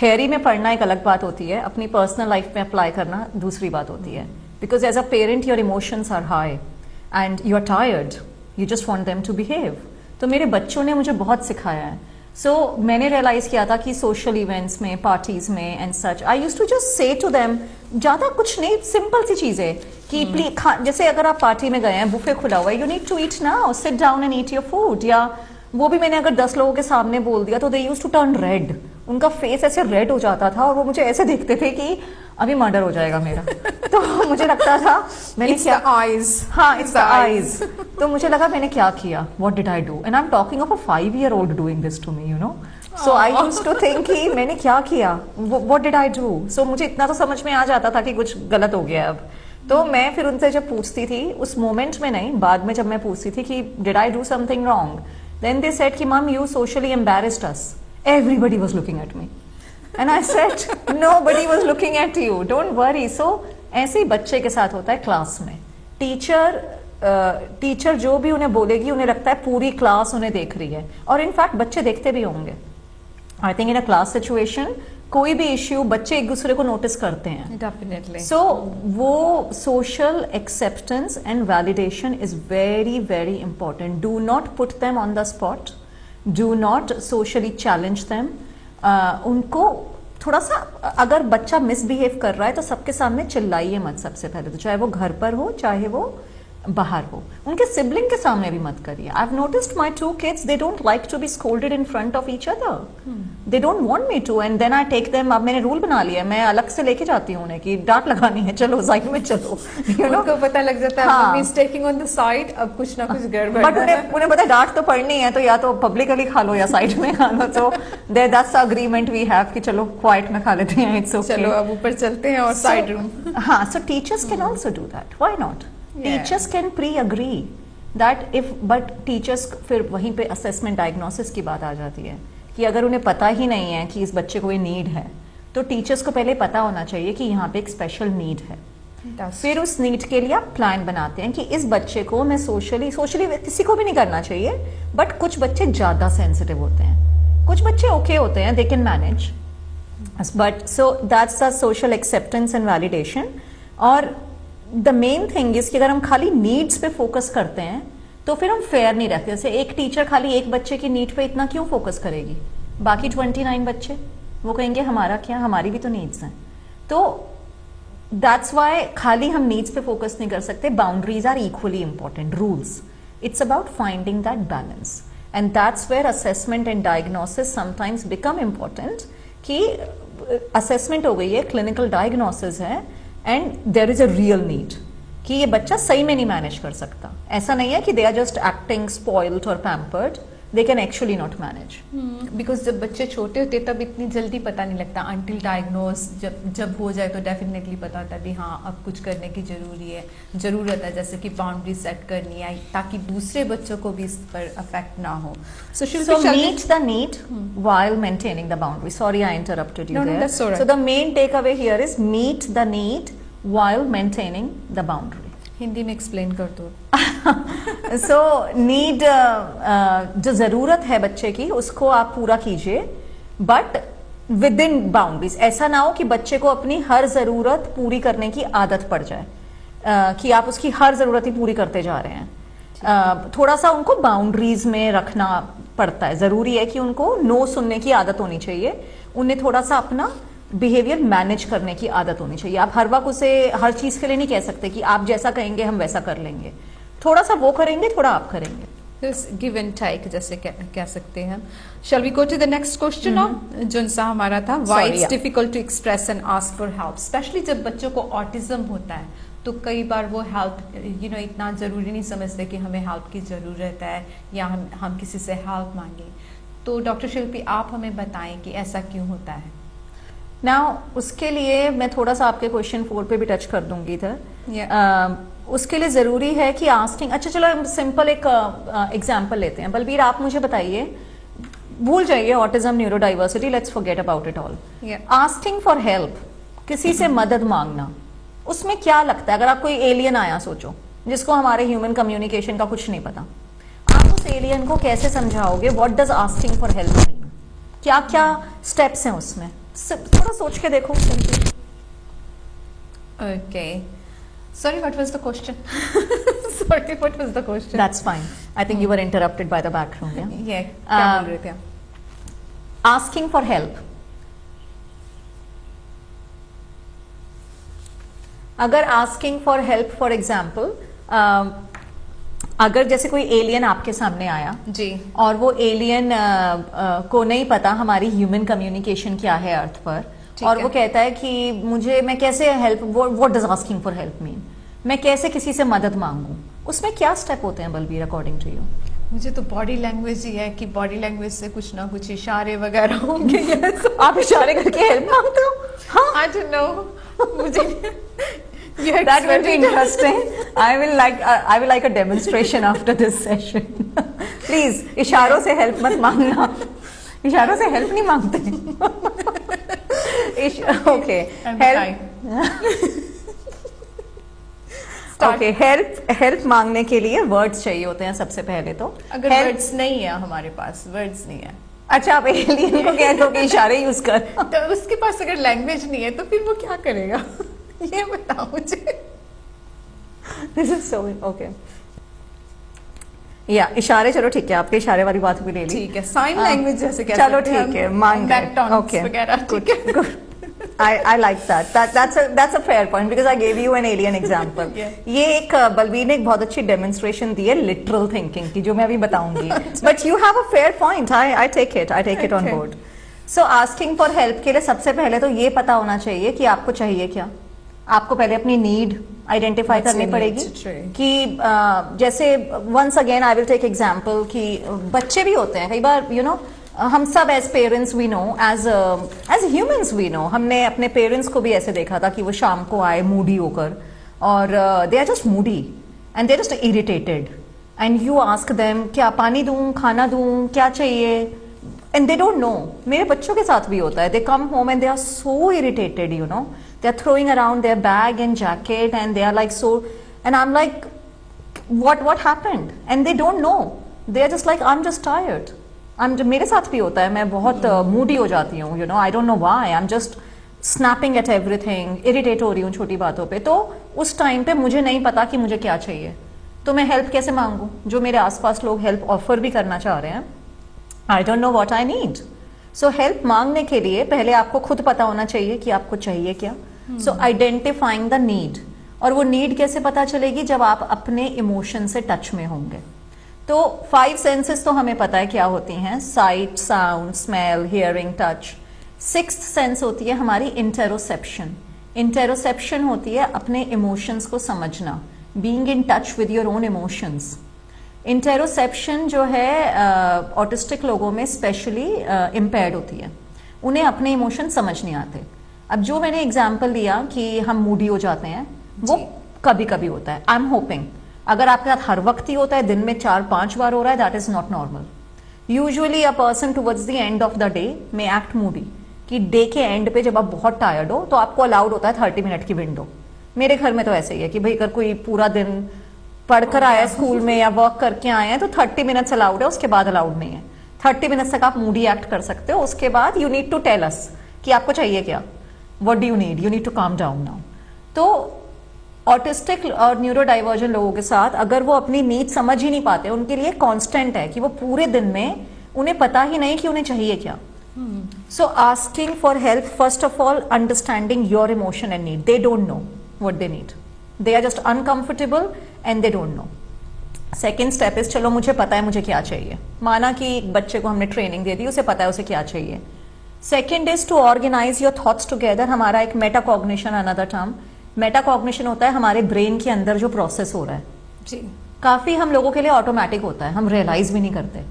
S2: थियरी में पढ़ना एक अलग बात होती है, अपनी पर्सनल लाइफ में अप्लाई करना दूसरी बात होती है। Because as a parent your emotions are high and you are tired, you just want them to behave. तो मेरे बच्चों ने मुझे बहुत सिखाया है। सो मैंने रियलाइज किया था कि सोशल इवेंट्स में, पार्टीज में and such, I used to just say to them, ज्यादा कुछ नहीं, सिंपल सी चीजें कि प्लीज, जैसे अगर आप पार्टी में गए हैं, बुफे खुला हुआ है, you need to eat now, sit down and eat your food. या वो भी मैंने अगर 10 लोगों के सामने बोल दिया तो they used to turn red, उनका फेस ऐसे रेड हो जाता था और वो मुझे ऐसे देखते थे कि अभी मर्डर हो जाएगा मेरा। तो मुझे लगता था मैंने क्या,
S1: आईज,
S2: हाँ इट्स द आईज। तो मुझे लगा मैंने क्या किया, what did I do, and I am talking of a 5-year-old doing this to me, you know. So I used to think कि मैंने क्या किया, what did I do. So मुझे इतना तो समझ में आ जाता था कि कुछ गलत हो गया अब। तो मैं फिर उनसे जब पूछती थी, उस मोमेंट में नहीं, बाद में जब मैं पूछती थी कि did I do something wrong, then they said कि mom you socially embarrassed us, everybody was looking at me and I said nobody was looking at you, don't worry। so ऐसे ही बच्चे के साथ होता है क्लास में। टीचर जो भी उन्हें बोलेगी, उन्हें लगता है पूरी क्लास उन्हें देख रही है, और इनफैक्ट बच्चे देखते भी होंगे। I think in a class situation कोई भी इश्यू बच्चे एक दूसरे को नोटिस करते हैं,
S1: डेफिनेटली।
S2: सो वो social acceptance and validation is very very important. Do not put them on the spot, do not socially challenge them. उनको थोड़ा सा, अगर बच्चा मिसबिहेव कर रहा है तो सबके सामने चिल्लाइए मत सबसे पहले, तो चाहे वो घर पर हो चाहे वो बाहर हो, उनके सिबलिंग के सामने भी मत करिए। I have noticed my 2 kids, they don't like to be scolded in front of each other, they don't want me to, and then I take them। अब मैंने रूल बना लिया है, मैं अलग से लेके जाती हूँ उन्हें कि डांट लगानी है, चलो साइड में चलो, you know।
S1: उनको पता लग जाता है mummy is taking on the side, अब कुछ ना कुछ गड़बड़ है।
S2: बट उन्हें पता है डांट तो पड़नी है, तो या तो पब्लिकली खा लो या साइड में खा लो। तो दैट्स अग्रीमेंट वी हैव कि चलो क्वाइट में खा लेते हैं, इट्स ओके,
S1: चलो अब ऊपर चलते हैं और साइड रूम।
S2: हाँ, सो teachers can also do that, why not. Teachers can pre agree that if, but teachers फिर वहीं पे असेसमेंट डायग्नोसिस की बात आ जाती है कि अगर उन्हें पता ही नहीं है कि इस बच्चे को ये नीड है, तो टीचर्स को पहले पता होना चाहिए कि यहाँ पे एक स्पेशल नीड है। फिर उस नीड के लिए आप प्लान बनाते हैं कि इस बच्चे को मैं सोशली किसी को भी नहीं करना चाहिए, बट कुछ बच्चे ज्यादा सेंसिटिव होते हैं, कुछ बच्चे ओके होते हैं, they can manage, but so that's the social acceptance and validation. और द मेन थिंग इज कि अगर हम खाली नीड्स पे फोकस करते हैं तो फिर हम फेयर नहीं रहते। जैसे एक टीचर खाली एक बच्चे की नीड पे इतना क्यों फोकस करेगी, बाकी 29 बच्चे वो कहेंगे हमारा क्या, हमारी भी तो नीड्स हैं। तो दैट्स वाई खाली हम नीड्स पे फोकस नहीं कर सकते, boundaries are equally important, rules, it's about finding that balance, and that's where assessment and diagnosis sometimes become important. कि असेसमेंट हो गई है, क्लिनिकल डायग्नोसिस है, and there is a real need कि ये बच्चा सही में नहीं मैनेज कर सकता। ऐसा नहीं है कि they are just acting spoiled और pampered, they can actually not manage.
S1: Because जब बच्चे छोटे होते तब इतनी जल्दी पता नहीं लगता, अनटिल डायग्नोस जब हो जाए तो डेफिनेटली पता होता है भी हाँ अब कुछ करने की ज़रूरत है, जैसे कि बाउंड्री सेट करनी है ताकि दूसरे बच्चों को भी इस पर अफेक्ट ना हो.
S2: So meet the need while maintaining the boundary. Sorry, I interrupted you
S1: No,
S2: there.
S1: that's all right.
S2: So the main takeaway here is meet the need while maintaining the boundary.
S1: Hindi में explain कर दो.
S2: So need जो ज़रूरत है बच्चे की उसको आप पूरा कीजिए, बट विद इन बाउंड्रीज. ऐसा ना हो कि बच्चे को अपनी हर ज़रूरत पूरी करने की आदत पड़ जाए, कि आप उसकी हर ज़रूरत ही पूरी करते जा रहे हैं. थोड़ा सा उनको बाउंड्रीज में रखना पड़ता है. ज़रूरी है कि उनको नो सुनने की आदत होनी चाहिए, उन्हें थोड़ा सा अपना बिहेवियर मैनेज करने की आदत होनी चाहिए. आप हर वक्त उसे हर चीज के लिए नहीं कह सकते कि आप जैसा कहेंगे हम वैसा कर लेंगे. थोड़ा सा वो करेंगे, थोड़ा आप करेंगे.
S1: गिव एंड टेक जैसे कह सकते हैं. Shall we go to the next question now, जो सा हमारा था, why it's difficult to express and ask for help. Especially जब बच्चों को ऑटिज्म होता है तो कई बार वो हेल्प इतना ज़रूरी नहीं समझते कि हमें हेल्प की ज़रूरत है या हम किसी से हेल्प मांगे. तो डॉक्टर शिल्पी आप हमें बताएं कि ऐसा क्यों होता है.
S2: नाउ उसके लिए मैं थोड़ा सा आपके क्वेश्चन 4 पे भी टच कर दूंगी था. उसके लिए ज़रूरी है कि आस्किंग. अच्छा चलो सिंपल एक एग्जांपल लेते हैं. बलबीर आप मुझे बताइए, भूल जाइए autism neuro diversity, let's forget about it all. Asking for help, किसी से मदद मांगना, उसमें क्या लगता है? अगर आप कोई एलियन आया सोचो जिसको हमारे ह्यूमन कम्युनिकेशन का कुछ नहीं पता, आप उस एलियन को कैसे समझाओगे what does asking for help mean? क्या क्या स्टेप्स हैं उसमें? थोड़ा सोच के देखो.
S1: Okay, sorry, what was the question? Sorry, what was the question?
S2: That's fine. I think you were interrupted by the background. Yeah.
S1: क्या बोल रहे थे आप?
S2: Asking for help. अगर asking for help, for example, अगर जैसे कोई एलियन आपके सामने आया
S1: जी, और
S2: वो एलियन को नहीं पता हमारी ह्यूमन कम्युनिकेशन क्या है अर्थ पर, और वो कहता है कि मैं कैसे help, what does asking for help mean, मैं कैसे किसी से मदद मांगूं, उसमें क्या स्टेप होते हैं बलबीर अकॉर्डिंग टू यू?
S1: मुझे तो बॉडी लैंग्वेज ही है कि बॉडी लैंग्वेज से कुछ ना कुछ इशारे वगैरह होंगे.
S2: आप इशारे करके हेल्प मांगते हो? हाँ,
S1: आई डोंट नो, मुझे
S2: that will be interesting. I will like a demonstration after this session. Please, इशारों से हेल्प मत मांगना. इशारों से हेल्प नहीं मांगते. Okay, help. ओके, हेल्प मांगने के लिए वर्ड्स चाहिए होते हैं सबसे पहले. तो
S1: अगर वर्ड्स नहीं है हमारे पास, वर्ड्स नहीं है,
S2: अच्छा आप एलियन को कह दो कि इशारे यूज कर.
S1: तो उसके पास अगर लैंग्वेज नहीं है तो फिर वो क्या करेगा? ये बताओ मुझे.
S2: This is so okay. या इशारे, चलो ठीक है, आपके इशारे वाली बात भी ले ली.
S1: ठीक है, साइन लैंग्वेज जैसे कह
S2: चलो
S1: सकते हैं.
S2: ठीक है, मान गए. Okay, good. I like that. That's a fair point because I gave you an alien example. ये एक बलबीर ने एक बहुत अच्छी डेमोन्स्ट्रेशन दी है लिटरल थिंकिंग की, जो मैं अभी बताऊंगी. But you have a fair point. I take it on board. So asking for help के लिए सबसे पहले तो ये पता होना चाहिए कि आपको चाहिए क्या. आपको पहले अपनी नीड आइडेंटिफाई करनी पड़ेगी कि जैसे once again I will take example कि बच्चे भी होते हैं कई बार, हम सब as parents we know, as humans we know, हमने अपने पेरेंट्स को भी ऐसे देखा था कि वो शाम को आए मूडी होकर, और they are just moody and they are just irritated, and you ask them क्या पानी दूं, खाना दूं, क्या चाहिए, एंड दे डोंट नो. मेरे बच्चों के साथ भी होता है. They come home and they are so irritated, they are throwing around their bag and jacket and they are like so, and I'm like what happened, and they don't know, they are just like I'm just tired. मेरे साथ भी होता है, मैं बहुत Moody हो जाती हूँ, I don't know why, I'm just snapping at everything, irritate हो रही हूँ छोटी बातों पे. तो उस टाइम पे मुझे नहीं पता कि मुझे क्या चाहिए, तो मैं हेल्प कैसे मांगू जो मेरे आसपास लोग हेल्प ऑफर भी करना चाह रहे हैं. I don't know what I need. So help मांगने के लिए पहले आपको खुद पता होना चाहिए कि आपको चाहिए क्या. सो आइडेंटिफाइंग द नीड. और वो नीड कैसे पता चलेगी? जब आप अपने इमोशन से टच में होंगे. तो 5 सेंसेस तो हमें पता है क्या होती हैं, site, sound, smell, hearing, touch. 6th sense होती है हमारी इंटेरोसेप्शन. इंटेरोसेप्शन होती है अपने इमोशंस को समझना, being in touch with your own emotions. Interoception जो है ऑटिस्टिक लोगों में स्पेशली इम्पेयर्ड होती है, उन्हें अपने इमोशन समझ नहीं आते। अब जो मैंने एग्जाम्पल दिया कि हम मूडी हो जाते हैं, वो कभी कभी होता है। आई एम होपिंग अगर आपके साथ हर वक्त ही होता है, दिन में 4-5 बार हो रहा है, that is not normal. Usually a person towards the end of the day may act Moody, कि डे के एंड पे जब आप बहुत टायर्ड हो तो आपको अलाउड होता है 30 मिनट की विंडो। मेरे घर में तो ऐसे ही है कि भाई अगर कोई पूरा दिन पढ़कर आया स्कूल में या वर्क करके आए हैं तो 30 मिनट्स अलाउड है, उसके बाद अलाउड नहीं है। 30 मिनट्स तक आप मूडी एक्ट कर सकते हो, उसके बाद you need to tell us कि आपको चाहिए क्या, what do you need to calm down now. तो ऑटिस्टिक और न्यूरो डाइवर्जन लोगों के साथ अगर वो अपनी नीड समझ ही नहीं पाते, उनके लिए कांस्टेंट है कि वो पूरे दिन में उन्हें पता ही नहीं कि उन्हें चाहिए क्या। So asking for help, first of all understanding your emotion and need. They don't know what they need, they are just uncomfortable and they don't know. Second step is, चलो मुझे पता है मुझे क्या चाहिए। माना कि एक बच्चे को हमने ट्रेनिंग दे दी, उसे पता है उसे क्या चाहिए। Second is to organise your thoughts together. हमारा एक मेटाकॉग्निशन, अनदर टर्म मेटाकॉग्निशन होता है हमारे ब्रेन के अंदर जो प्रोसेस हो रहा है
S1: जी,
S2: काफी हम लोगों के लिए ऑटोमेटिक होता है, हम रियलाइज भी नहीं करते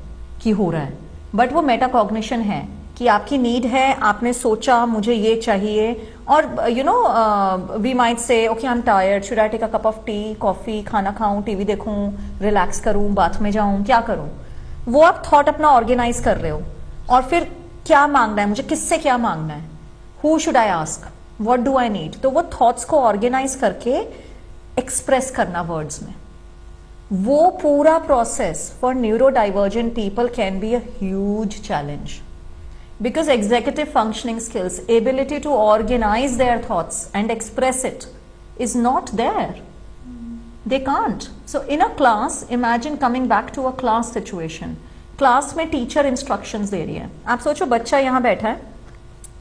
S2: कि हो रहा है, बट वो मेटाकॉग्निशन है कि आपकी नीड है, आपने सोचा मुझे ये चाहिए, और you know we might say okay I am tired, should I take a cup of tea, coffee, खाना खाऊं, टीवी देखूं, रिलैक्स करूं, बाथ में जाऊं, क्या करूं। वो आप थॉट अपना ऑर्गेनाइज कर रहे हो, और फिर क्या मांगना है मुझे, किससे क्या मांगना है, who should I ask, what do I need. तो वो थॉट्स को ऑर्गेनाइज करके एक्सप्रेस करना वर्ड्स में, वो पूरा process for neuro divergent people can be a huge challenge, because executive functioning skills, ability to organize their thoughts and express it is not there. They can't. So in a class, imagine coming back to a class situation. Class में teacher instructions दे रही है, आप सोचो बच्चा यहाँ बैठा है,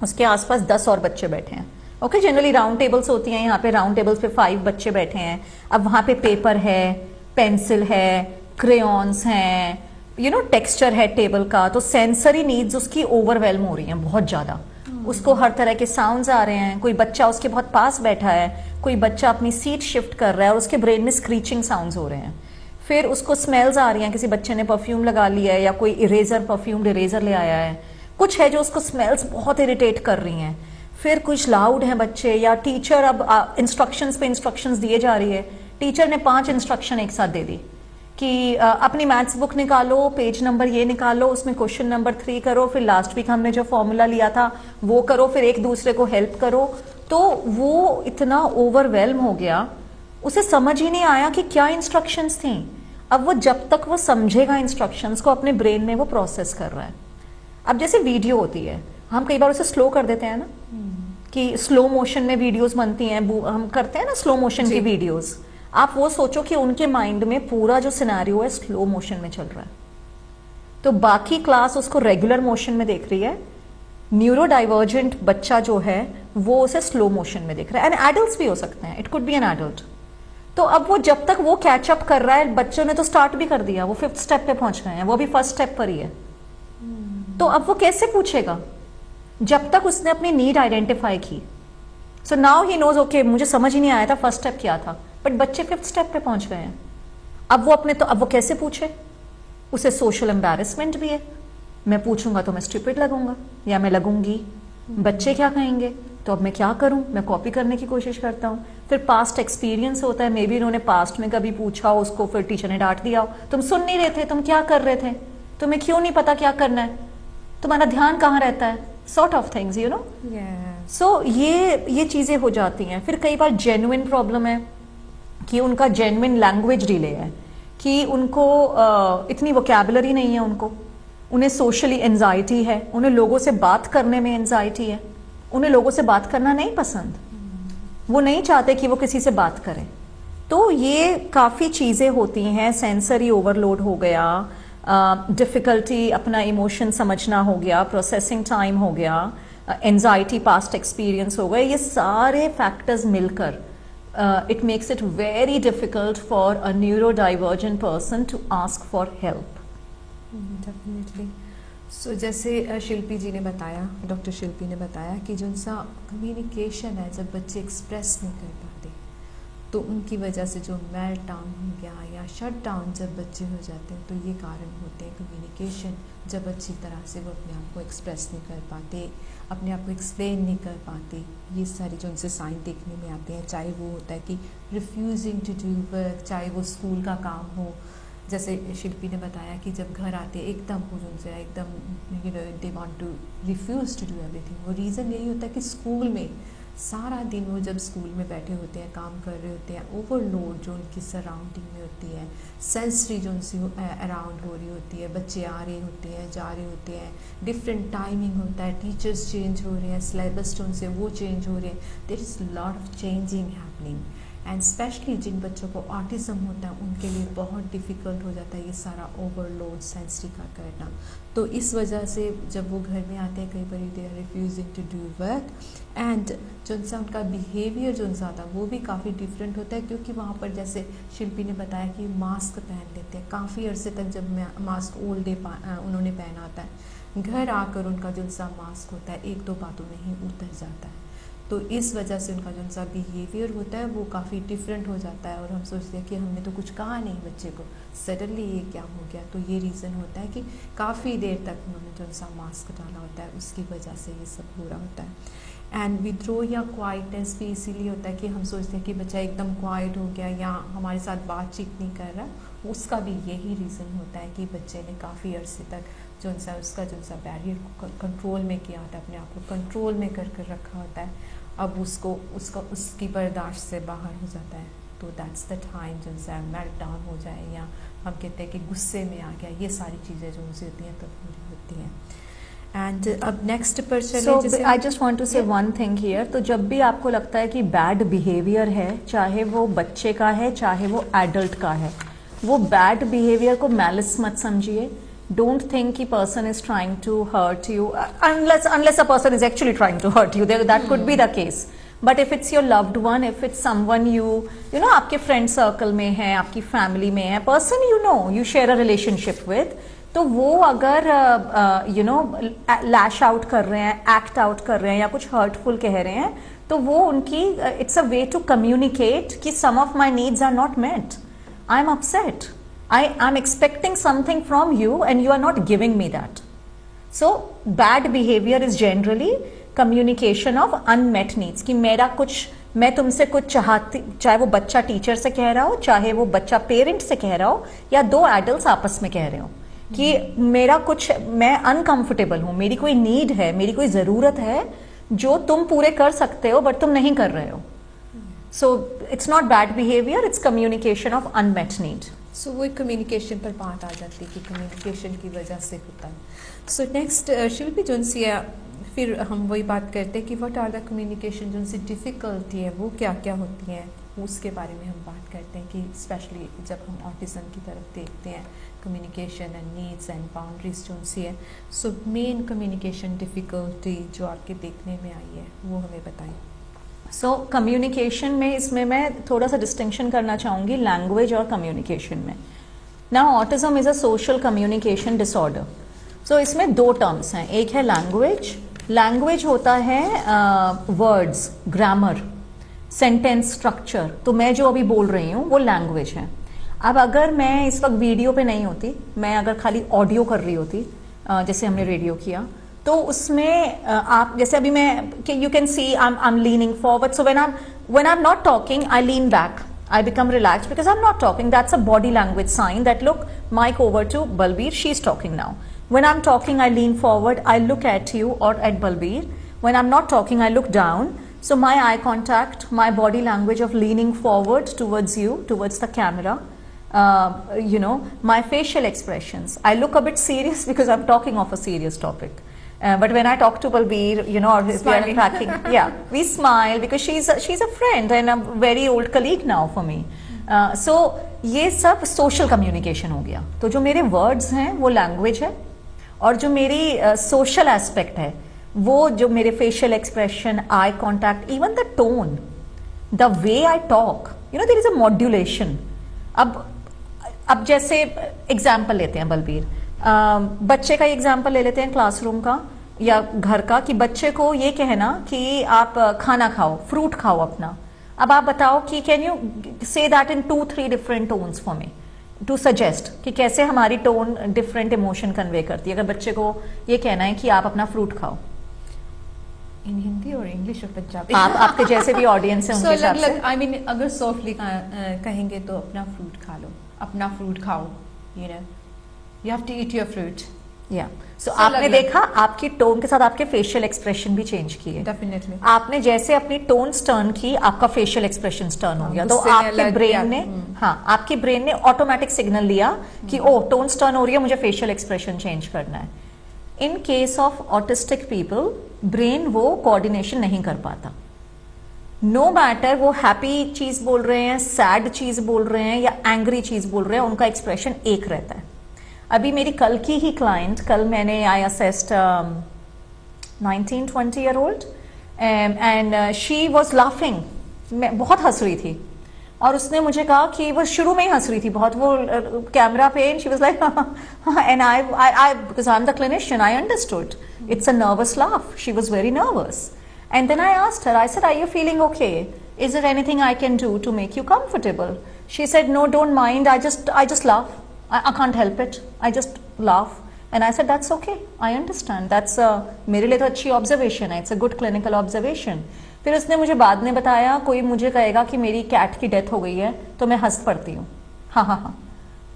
S2: उसके आसपास 10 और बच्चे बैठे हैं। ओके, जनरली राउंड टेबल्स होती हैं, यहाँ पे राउंड टेबल्स पे 5 बच्चे बैठे हैं। अब वहां पे पेपर है, पेंसिल है, क्रेयॉन्स हैं, यू नो टेक्सचर है टेबल का, तो सेंसरी नीड्स उसकी ओवरवेलम हो रही हैं बहुत ज्यादा। उसको हर तरह के साउंड्स आ रहे हैं, कोई बच्चा उसके बहुत पास बैठा है, कोई बच्चा अपनी सीट शिफ्ट कर रहा है और उसके ब्रेन में स्क्रीचिंग साउंड्स हो रहे हैं। फिर उसको स्मेल्स आ रही हैं, किसी बच्चे ने परफ्यूम लगा लिया है या कोई इरेजर, परफ्यूम्ड इरेजर ले आया है, कुछ है जो उसको स्मेल्स बहुत इरिटेट कर रही हैं। फिर कुछ लाउड है बच्चे, या टीचर अब इंस्ट्रक्शंस पे इंस्ट्रक्शंस दिए जा रही है, टीचर ने 5 इंस्ट्रक्शन एक साथ दे दी कि अपनी मैथ्स बुक निकालो, पेज नंबर ये निकालो, उसमें क्वेश्चन नंबर 3 करो, फिर लास्ट वीक हमने जो फॉर्मूला लिया था वो करो, फिर एक दूसरे को हेल्प करो। तो वो इतना ओवरवेल्म हो गया, उसे समझ ही नहीं आया कि क्या इंस्ट्रक्शंस थी। अब वो जब तक वो समझेगा इंस्ट्रक्शंस को, अपने ब्रेन में वो प्रोसेस कर रहा है। अब जैसे वीडियो होती है, हम कई बार उसे स्लो कर देते हैं ना, कि स्लो मोशन में वीडियोस बनती हैं, हम करते हैं ना स्लो मोशन की वीडियोस। आप वो सोचो कि उनके माइंड में पूरा जो सिनेरियो है स्लो मोशन में चल रहा है, तो बाकी क्लास उसको रेगुलर मोशन में देख रही है, न्यूरो डाइवर्जेंट बच्चा जो है वो उसे स्लो मोशन में देख रहा है। एंड एडल्ट्स भी हो सकते हैं, it could be an adult. तो अब वो जब तक वो कैचअप कर रहा है, बच्चों ने तो स्टार्ट भी कर दिया, वो 5th स्टेप पे पहुंच गए हैं, वो अभी 1st स्टेप पर ही है। तो अब वो कैसे पूछेगा जब तक उसने अपनी नीड आइडेंटिफाई की। So now he knows, okay मुझे समझ ही नहीं आया था 1st स्टेप क्या था, बट बच्चे 5th स्टेप पे पहुंच गए हैं। अब वो अपने, तो अब वो कैसे पूछे, उसे सोशल एम्बैरेसमेंट भी है, मैं पूछूंगा तो मैं स्टूपिड लगूंगा या मैं लगूंगी, बच्चे क्या कहेंगे, तो अब मैं क्या करूं, मैं कॉपी करने की कोशिश करता हूं। फिर पास्ट एक्सपीरियंस होता है, मे बी उन्होंने पास्ट में कभी पूछा हो उसको, फिर टीचर ने डांट दिया हो, तुम सुन नहीं रहे थे, तुम क्या कर रहे थे, तुम्हें क्यों नहीं पता क्या करना है, तुम्हारा ध्यान कहाँ रहता है, sort of things, you know. So ये चीजें हो जाती हैं। फिर कई बार जेन्युइन प्रॉब्लम है कि उनका जेन्युइन लैंग्वेज डिले है, कि उनको इतनी वोकैबुलरी नहीं है, उन्हें सोशली एंजाइटी है, उन्हें लोगों से बात करने में एंजाइटी है, उन्हें लोगों से बात करना नहीं पसंद, वो नहीं चाहते कि वो किसी से बात करें। तो ये काफ़ी चीज़ें होती हैं, सेंसरी ओवरलोड हो गया, डिफ़िकल्टी अपना इमोशन समझना हो गया, प्रोसेसिंग टाइम हो गया, एंजाइटी, पास्ट एक्सपीरियंस हो गए, ये सारे फैक्टर्स मिलकर it makes it very difficult for a neurodivergent person to ask for help.
S1: Definitely. So जैसे शिल्पी जी ने बताया, डॉक्टर शिल्पी ने बताया कि जो उनका कम्युनिकेशन है, जब बच्चे एक्सप्रेस नहीं कर पाते तो उनकी वजह से जो मेल्ट डाउन हो गया या शट डाउन जब बच्चे हो जाते हैं तो ये कारण होते हैं कम्युनिकेशन, जब अच्छी तरह से वो अपने आप को एक्सप्रेस नहीं कर पाते, अपने आप को एक्सप्लेन नहीं कर पाते, ये सारी जो उनसे साइन देखने में आते हैं। चाहे वो होता है कि रिफ्यूजिंग टू डू वर्क, चाहे वो स्कूल का काम हो, जैसे शिल्पी ने बताया कि जब घर आते एकदम कुछ उनसे एकदम they want to refuse to do everything. वो रीज़न यही होता है कि स्कूल में सारा दिन वो जब स्कूल में बैठे होते हैं, काम कर रहे होते हैं, ओवरलोड जो उनकी सराउंडिंग में होती है, सेंसरी जो उनसे अराउंड हो रही होती है, बच्चे आ रहे होते हैं, जा रहे होते हैं, डिफरेंट टाइमिंग होता है, टीचर्स चेंज हो रहे हैं, सिलेबस जो उनसे वो चेंज हो रहे हैं, there is lot of changing happening. And specially जिन बच्चों को ऑटिज़म होता है उनके लिए बहुत डिफ़िकल्ट हो जाता है ये सारा ओवरलोड सेंसरी का करना। तो इस वजह से जब वो घर में आते हैं कई बार they are refusing to do work, and जो सा उनका बिहेवियर जो ज़्यादा वो भी काफ़ी डिफरेंट होता है, क्योंकि वहाँ पर जैसे शिल्पी ने बताया कि मास्क पहन लेते हैं काफ़ी अरसे तक, जब मास्क ओल्ड डे उन्होंने पहना होता है, घर आकर उनका जो सा मास्क होता है एक दो बातों में ही उतर जाता है। तो इस वजह से उनका जो सा बिहेवियर होता है वो काफ़ी डिफरेंट हो जाता है, और हम सोचते हैं कि हमने तो कुछ कहा नहीं बच्चे को, सडनली ये क्या हो गया। तो ये रीज़न होता है कि काफ़ी देर तक उन्होंने जो सा मास्क डाला होता है उसकी वजह से ये सब हो रहा होता है। एंड विद्रो या क्वाइटनेस भी इसीलिए होता है कि हम सोचते हैं कि बच्चा एकदम क्वाइट हो गया या हमारे साथ बातचीत नहीं कर रहा, उसका भी यही रीज़न होता है कि बच्चे ने काफ़ी अरसे तक जो सा उसका जो सा बैरियर को कंट्रोल में किया होता है, अपने आप को कंट्रोल में कर कर रखा होता है, अब उसकी बर्दाश्त से बाहर हो जाता है। तो दैट्स द टाइम जो सा मेल्ट डाउन हो जाए, या हम कहते हैं कि गुस्से में आ गया, ये सारी चीज़ें जो उनसे होती हैं तब पूरी होती हैं। एंड अब नेक्स्ट पर चले।
S2: आई जस्ट वांट टू से वन थिंग हियर। तो जब भी आपको लगता है कि बैड बिहेवियर है, चाहे वो बच्चे का है चाहे वो एडल्ट का है, वो बैड बिहेवियर को मैलिस मत समझिए। Don't think कि person is trying to hurt you, unless a person is actually trying to hurt you. That could be the case. But if it's your loved one, if it's someone you know आपके friend circle में है, आपकी family में है, person you share a relationship with, तो वो अगर lash out कर रहे हैं, act out कर रहे हैं या कुछ hurtful कह रहे हैं, तो वो उनकी it's a way to communicate कि some of my needs are not met. I'm upset. I'm expecting something from you and you are not giving me that. So bad behavior is generally communication of unmet needs कि मैं तुमसे कुछ चाहती, चाहे वो बच्चा teacher से कह रहा हो, चाहे वो बच्चा पेरेंट से कह रहा हो, या दो एडल्ट्स आपस में कह रहे हो कि मैं अनकंफर्टेबल हूं, मेरी कोई नीड है, मेरी कोई ज़रूरत है जो तुम पूरे कर सकते हो बट तुम नहीं कर रहे हो। So it's not bad behavior, it's communication of unmet need.
S1: सो वो कम्युनिकेशन पर बात आ जाती है कि कम्युनिकेशन की वजह से होता है। सो नेक्स्ट शिल्पी जो सी फिर हम वही बात करते हैं कि व्हाट आर द कम्युनिकेशन जो सी डिफ़िकल्टी है वो क्या क्या होती हैं, उसके बारे में हम बात करते हैं कि स्पेशली जब हम ऑटिज़म की तरफ देखते हैं, communication and needs and boundaries जो सी है। सो मेन कम्युनिकेशन डिफ़िकल्टी जो आपके देखने में आई है वो हमें बताएं।
S2: सो कम्युनिकेशन में इसमें मैं थोड़ा सा डिस्टिंक्शन करना चाहूँगी लैंग्वेज और कम्युनिकेशन में। Now autism is a social communication disorder. So इसमें दो टर्म्स हैं, एक है लैंग्वेज। लैंग्वेज होता है वर्ड्स, ग्रामर, सेंटेंस स्ट्रक्चर। तो मैं जो अभी बोल रही हूँ वो लैंग्वेज है। अब अगर मैं इस वक्त वीडियो पे नहीं होती, मैं अगर खाली ऑडियो कर रही होती, जैसे हमने रेडियो किया, तो उसमें आप जैसे अभी मैं you can see I am leaning forward, so when I am not talking I lean back, I become relaxed because I'm not talking. That's a body language sign that look, mic over to Balbir, she's talking now. When I'm talking, I lean forward, I look at you or at Balbir. When I'm not talking, I look down. So my eye contact, my body language of leaning forward towards you, towards the camera, my facial expressions. I look a bit serious because I'm talking of a serious topic. But when I talk to Balbir, or if we are cracking, yeah, we smile because she's a friend and a very old colleague now for me. So ये सब social communication हो गया। तो जो मेरे words हैं वो language है, और जो मेरी social aspect है वो जो मेरे facial expression, eye contact, even the tone, the way I talk, there is a modulation. अब जैसे एग्जाम्पल लेते हैं बलबीर, बच्चे का एग्जाम्पल ले लेते हैं क्लासरूम का या घर का, कि बच्चे को ये कहना कि आप खाना खाओ, फ्रूट खाओ अपना। अब आप बताओ कि can you say that in 2-3 different tones for me, to suggest कि कैसे हमारी टोन डिफरेंट इमोशन कन्वे करती है। अगर बच्चे को ये कहना है कि आप अपना फ्रूट खाओ,
S1: इन हिंदी और इंग्लिश और पंजाबी,
S2: आप आपके जैसे भी ऑडियंस है उनके हिसाब से,
S1: आई मीन अगर सॉफ्टली कहेंगे तो अपना फ्रूट खा लो, अपना फ्रूट खाओ, you know, you have to eat your fruit.
S2: या सो आपने देखा आपकी टोन के साथ आपके फेशियल एक्सप्रेशन भी चेंज किए।
S1: डेफिनेटली
S2: आपने जैसे अपनी टोन टर्न की, आपका फेशियल एक्सप्रेशन टर्न हो गया। तो आपके ब्रेन ने, हाँ, आपकी ब्रेन ने ऑटोमेटिक सिग्नल लिया कि ओ टोन टर्न हो रही है, मुझे फेशियल एक्सप्रेशन चेंज करना है। In case of autistic people brain वो कोऑर्डिनेशन नहीं कर पाता। नो मैटर वो हैप्पी चीज बोल रहे हैं, सैड चीज बोल रहे हैं या एंग्री चीज बोल रहे हैं, उनका एक्सप्रेशन एक रहता है। अभी मेरी कल की ही क्लाइंट, कल मैंने I assessed 19-20 year old and she was laughing, बहुत हंस रही थी। और उसने मुझे कहा कि वो शुरू में ही हंस रही थी बहुत, वो कैमरा पे, and she was like and I because I am the clinician, I understood it's a nervous laugh, she was very nervous. And then I asked her, I said, are you feeling okay, is there anything I can do to make you comfortable? She said, no, don't mind, I just laugh, I can't help it, I just laugh. And I said, that's okay, I understand, that's मेरे लिए तो अच्छी observation है, it's a good clinical observation. फिर उसने मुझे बाद में बताया, कोई मुझे कहेगा कि मेरी कैट की डेथ हो गई है तो मैं हंस पड़ती हूँ, हाँ हाँ हाँ।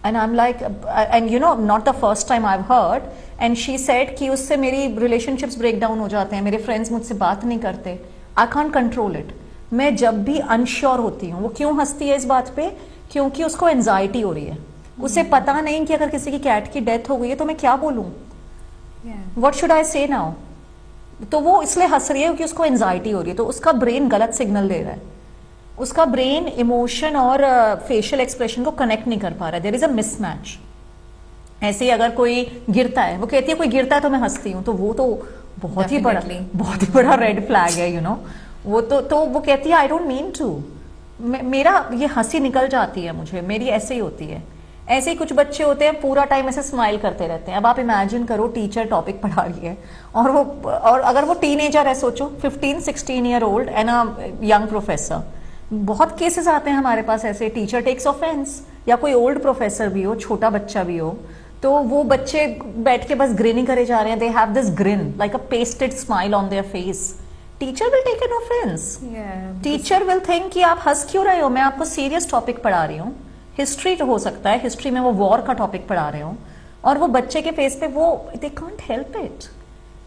S2: And I'm like, and you know, not the first time I've heard. And she said कि उससे मेरी relationships break down हो जाते हैं, मेरे friends मुझसे बात नहीं करते, I can't control it. मैं जब भी unsure होती हूँ, वो क्यों हंसती है इस बात पे, क्योंकि उसको एंजाइटी हो रही है, उसे पता नहीं कि अगर किसी की कैट की डेथ हो गई है तो मैं क्या बोलूं, व्हाट शुड आई से नाउ। तो वो इसलिए हंस रही है क्योंकि उसको एंजाइटी हो रही है, तो उसका ब्रेन गलत सिग्नल दे रहा है, उसका ब्रेन इमोशन और फेशियल एक्सप्रेशन को कनेक्ट नहीं कर पा रहा है, देयर इज अ मिसमैच। ऐसे ही अगर कोई गिरता है, वो कहती है कोई गिरता है तो मैं हंसती हूँ, तो वो तो बहुत ही बड़ा रेड फ्लैग है, यू नो। वो तो वो कहती है आई डोंट मीन टू, मेरा ये हंसी निकल जाती है मुझे, मेरी ऐसे ही होती है। ऐसे ही कुछ बच्चे होते हैं पूरा टाइम ऐसे स्माइल करते रहते हैं। अब आप इमेजिन करो टीचर टॉपिक पढ़ा रही है और अगर वो टीनेजर है, सोचो 15-16 year old and a young professor. बहुत केसेस आते हैं हमारे पास ऐसे, टीचर टेक्स ऑफेंस, या कोई ओल्ड प्रोफेसर भी हो, छोटा बच्चा भी हो, तो वो बच्चे बैठ के बस ग्रिन ही करे जा रहे हैं, they have this grin like a pasted smile on their face. Teacher will take an offence, teacher will think कि आप हंस क्यों रहे हो, मैं आपको सीरियस टॉपिक पढ़ा रही हूँ। हिस्ट्री तो हो सकता है, हिस्ट्री में वो वॉर का टॉपिक पढ़ा रहे हो और वो बच्चे के फेस पे वो they can't help it,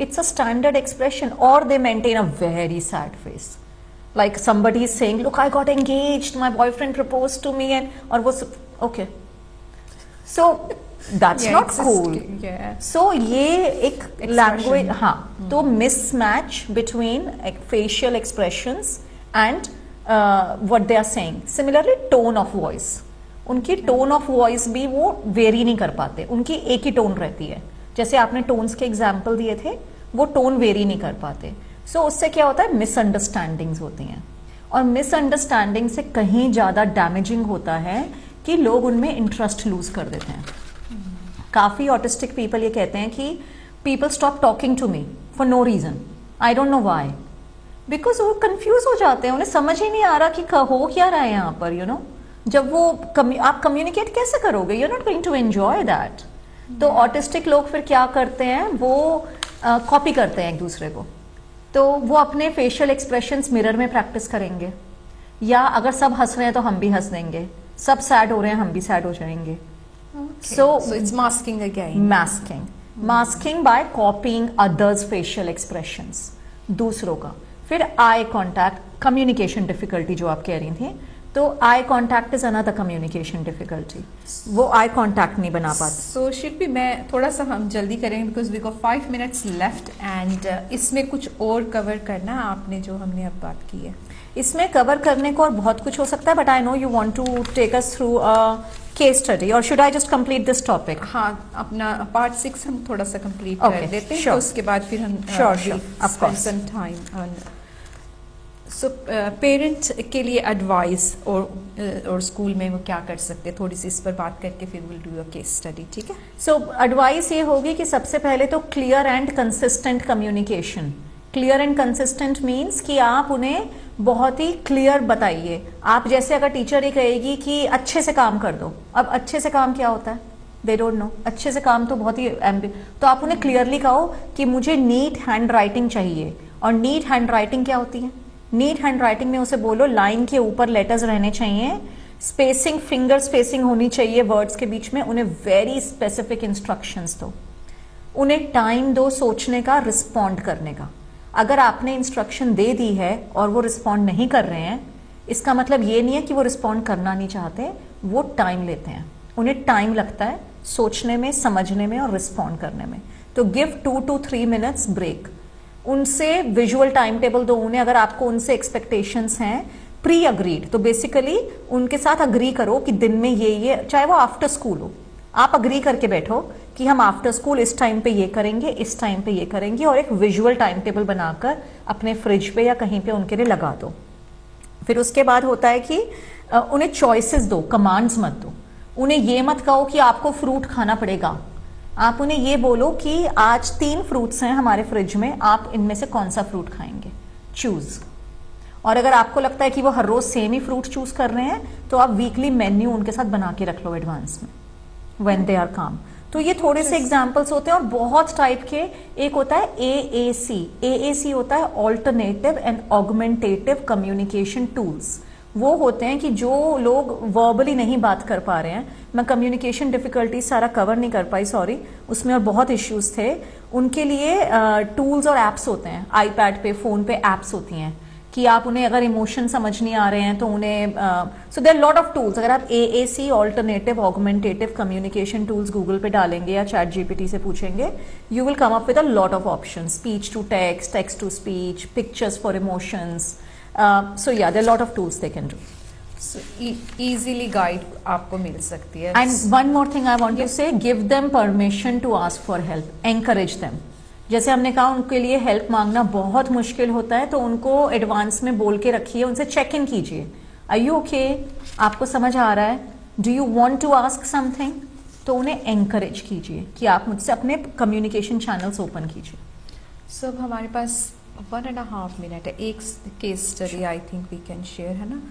S2: it's a standard expression, और they maintain a very sad face like somebody is saying look I got engaged, my boyfriend proposed to me, and और वो okay, so that's not cool. So ये एक language, हाँ, तो mismatch between facial expressions and what they are saying. Similarly tone of voice, उनकी tone of voice भी वो very नहीं कर पाते, उनकी एक ही टोन रहती है। जैसे आपने टोन्स के एग्जाम्पल दिए थे, वो टोन वेरी नहीं कर पाते। सो उससे क्या होता है, मिसअंडरस्टैंडिंग्स होती हैं, और मिसअंडरस्टैंडिंग से कहीं ज्यादा डैमेजिंग होता है कि लोग उनमें इंटरेस्ट लूज कर देते हैं। काफी ऑटिस्टिक पीपल ये कहते हैं कि people stop talking to me for no reason, I don't know why, because वो कंफ्यूज हो जाते हैं, उन्हें समझ ही नहीं आ रहा कि हो क्या रहा है यहाँ पर, यू नो। जब वो आप कम्युनिकेट कैसे करोगे, you are not going to enjoy that. तो ऑटिस्टिक लोग फिर क्या करते हैं, वो कॉपी करते हैं एक दूसरे को, तो वो अपने फेशियल एक्सप्रेशंस मिरर में प्रैक्टिस करेंगे, या अगर सब हंस रहे हैं तो हम भी हंस देंगे, सब सैड हो रहे हैं हम भी सैड हो जाएंगे। So
S1: it's masking again,
S2: masking by copying others facial expressions, दूसरों का। फिर आई कॉन्टैक्ट, कम्युनिकेशन डिफिकल्टी जो आप कह रही थी, तो eye contact is another communication difficulty, वो आई कॉन्टैक्ट नहीं बना पाते।
S1: सो शिल्पी, मैं थोड़ा सा हम जल्दी करेंगे because we got 5 minutes left, and इसमें कुछ और कवर करना है आपने जो हमने अब बात की है।
S2: इसमें कवर करने को और बहुत कुछ हो सकता है, but I know you want to take us through a case study, और should I just complete this topic?
S1: हाँ, अपना पार्ट 6 हम थोड़ा सा कंप्लीट कर देते हैं, तो उसके बाद फिर हम
S2: sure
S1: some time on. So parents के लिए एडवाइस और स्कूल में वो क्या कर सकते हैं, थोड़ी सी इस पर बात करके फिर will do a case study, ठीक है?
S2: सो एडवाइस ये होगी कि सबसे पहले तो clear and consistent communication clear and consistent means कि आप उन्हें बहुत ही क्लियर बताइए। आप जैसे अगर टीचर ही कहेगी कि अच्छे से काम कर दो, अब अच्छे से काम क्या होता है, दे डोंट नो। अच्छे से काम तो बहुत ही तो आप उन्हें क्लियरली कहो कि मुझे नीट हैंड राइटिंग चाहिए। और नीट हैंड राइटिंग क्या होती है? नीट हैंड राइटिंग में उसे बोलो लाइन के ऊपर लेटर्स रहने चाहिए, स्पेसिंग, फिंगर स्पेसिंग होनी चाहिए वर्ड्स के बीच में। उन्हें वेरी स्पेसिफिक इंस्ट्रक्शंस दो, उन्हें टाइम दो सोचने का, रिस्पॉन्ड करने का। अगर आपने इंस्ट्रक्शन दे दी है और वो रिस्पॉन्ड नहीं कर रहे हैं, इसका मतलब ये नहीं है कि वो रिस्पॉन्ड करना नहीं चाहते, वो टाइम लेते हैं, उन्हें टाइम लगता है सोचने में, समझने में और रिस्पॉन्ड करने में। तो गिव 2 to 3 minutes ब्रेक। उनसे विजुअल टाइम टेबल दो उन्हें। अगर आपको उनसे एक्सपेक्टेशंस हैं प्री अग्रीड, तो बेसिकली उनके साथ अग्री करो कि दिन में ये, चाहे वो आफ्टर स्कूल हो, आप अग्री करके बैठो कि हम आफ्टर स्कूल इस टाइम पे ये करेंगे, इस टाइम पे ये करेंगे, और एक विजुअल टाइम टेबल बनाकर अपने फ्रिज पे या कहीं पे उनके लिए लगा दो। फिर उसके बाद होता है कि उन्हें चॉइसेस दो, कमांड्स मत दो। उन्हें ये मत कहो कि आपको फ्रूट खाना पड़ेगा, आप उन्हें ये बोलो कि आज 3 फ्रूट्स हैं हमारे फ्रिज में, आप इनमें से कौन सा फ्रूट खाएंगे, चूज। और अगर आपको लगता है कि वो हर रोज सेम ही फ्रूट चूज कर रहे हैं, तो आप वीकली मेन्यू उनके साथ बना के रख लो एडवांस में, व्हेन दे आर काम। तो ये थोड़े से एग्जाम्पल्स होते हैं और बहुत टाइप के। एक होता है AAC। AAC होता है alternative and augmentative communication tools. वो होते हैं कि जो लोग वर्बली नहीं बात कर पा रहे हैं, मैं कम्युनिकेशन डिफिकल्टी सारा कवर नहीं कर पाई, सॉरी, उसमें और बहुत इश्यूज थे, उनके लिए टूल्स और एप्स होते हैं। आईपैड पे, फोन पे एप्स होती हैं कि आप उन्हें अगर इमोशन समझ नहीं आ रहे हैं तो उन्हें so there lot of tools. अगर आप AAC alternative augmentative communication tools Google पे डालेंगे या चैट GPT से पूछेंगे, you will come up with a lot of option, speech to text, text to speech, pictures for emotions. So yeah there lot of tools they can do.
S1: So, easily guide आपको मिल सकती है।
S2: And one more thing I want to say, give them permission to ask for help, encourage them. जैसे हमने कहा उनके लिए help मांगना बहुत मुश्किल होता है, तो उनको एडवांस में बोल के रखिए, उनसे चेक इन कीजिए, आर यू ओके, आपको समझ आ रहा है, do you want to ask something. तो उन्हें एनकरेज कीजिए कि आप मुझसे अपने कम्युनिकेशन चैनल्स ओपन कीजिए।
S1: सो अब हमारे पास 1.5 मिनट है, एक case study I think we can share, है ना।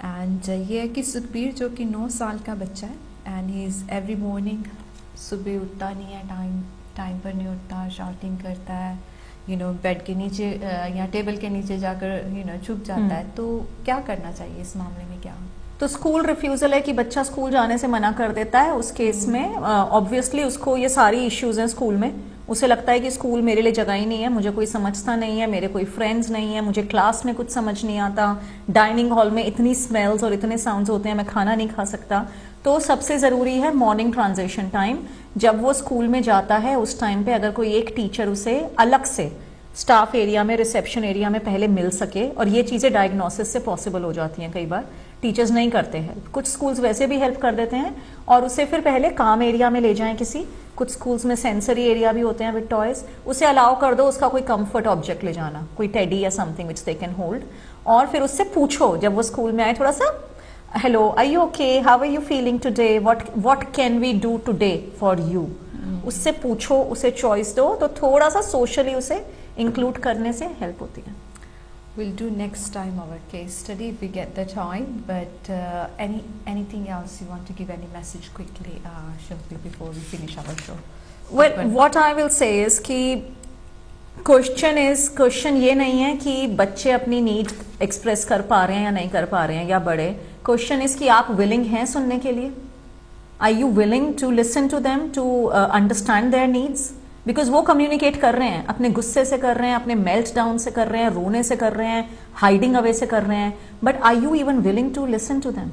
S1: एंड ये है कि सुखबीर जो कि 9 साल का बच्चा है, and he is every morning, सुबह उठता नहीं है टाइम पर नहीं उठता, शाउटिंग करता है, बेड के नीचे या टेबल के नीचे जाकर छुप जाता है। तो क्या करना चाहिए इस मामले में? क्या
S2: तो स्कूल रिफ्यूजल है कि बच्चा स्कूल जाने से मना कर देता है। उस केस में ऑब्वियसली उसको ये सारी इश्यूज हैं स्कूल में, उसे लगता है कि स्कूल मेरे लिए जगह ही नहीं है, मुझे कोई समझता नहीं है, मेरे कोई फ्रेंड्स नहीं है, मुझे क्लास में कुछ समझ नहीं आता, डाइनिंग हॉल में इतनी स्मेल्स और इतने साउंड्स होते हैं, मैं खाना नहीं खा सकता। तो सबसे ज़रूरी है मॉर्निंग ट्रांजिशन टाइम। जब वो स्कूल में जाता है उस टाइम पे अगर कोई एक टीचर उसे अलग से स्टाफ एरिया में, रिसेप्शन एरिया में पहले मिल सके, और ये चीज़ें डायग्नोसिस से पॉसिबल हो जाती हैं, कई बार टीचर्स नहीं करते हेल्प, कुछ स्कूल्स वैसे भी हेल्प कर देते हैं, और उसे फिर पहले काम एरिया में ले जाएं किसी, कुछ स्कूल्स में सेंसरी एरिया भी होते हैं विद टॉयज, उसे अलाउ कर दो उसका कोई कंफर्ट ऑब्जेक्ट ले जाना, कोई टेडी या something which they can hold, और फिर उससे पूछो जब वो स्कूल में आए थोड़ा सा, hello, are you okay, how are you feeling today, what can we do today for you. उससे पूछो, उसे चॉइस दो, तो थोड़ा सा सोशली उसे इंक्लूड करने से हेल्प होती है।
S1: We'll do next time our case study if we get the time. But anything else you want to give any message quickly, Shilpi, before we finish our show?
S2: Well, what I will say is कि question ये नहीं है कि बच्चे अपनी need express कर पा रहे हैं या नहीं कर पा रहे हैं या बड़े। क्वेश्चन इज कि आप विलिंग हैं सुनने के लिए? Are you willing to listen to them, to understand their needs? Because वो कम्युनिकेट कर रहे हैं, अपने गुस्से से कर रहे हैं, अपने मेल्ट डाउन से कर रहे हैं, रोने से कर रहे हैं, हाइडिंग अवे से कर रहे हैं, but are you even willing to listen to them?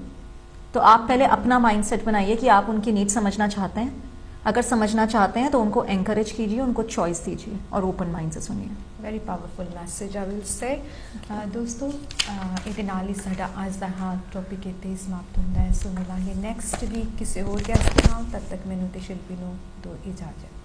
S2: तो आप पहले अपना माइंडसेट बनाइए कि आप उनकी नीड समझना चाहते हैं। अगर समझना चाहते हैं तो उनको एनकरेज कीजिए, उनको चॉइस दीजिए और ओपन माइंड से सुनिए।
S1: Very powerful message I will say. दोस्तों ਇਹਦੇ ਨਾਲ ਹੀ ਸਾਡਾ ਅੱਜ ਦਾ ਟੌਪਿਕ ਇੱਥੇ ਸਮਾਪਤ ਹੁੰਦਾ ਹੈ। ਸੋ ਮਿਲਾਂਗੇ ਨੈਕਸਟ ਵੀਕ ਕਿਸੇ ਹੋਰ ਗੈਸਟ ਨਾਲ। ਤਦ ਤੱਕ ਮੈਨੂੰ ਤੇ ਸ਼ਿਲਪੀ ਨੂੰ ਦਿਓ ਇਜਾਜ਼ਤ।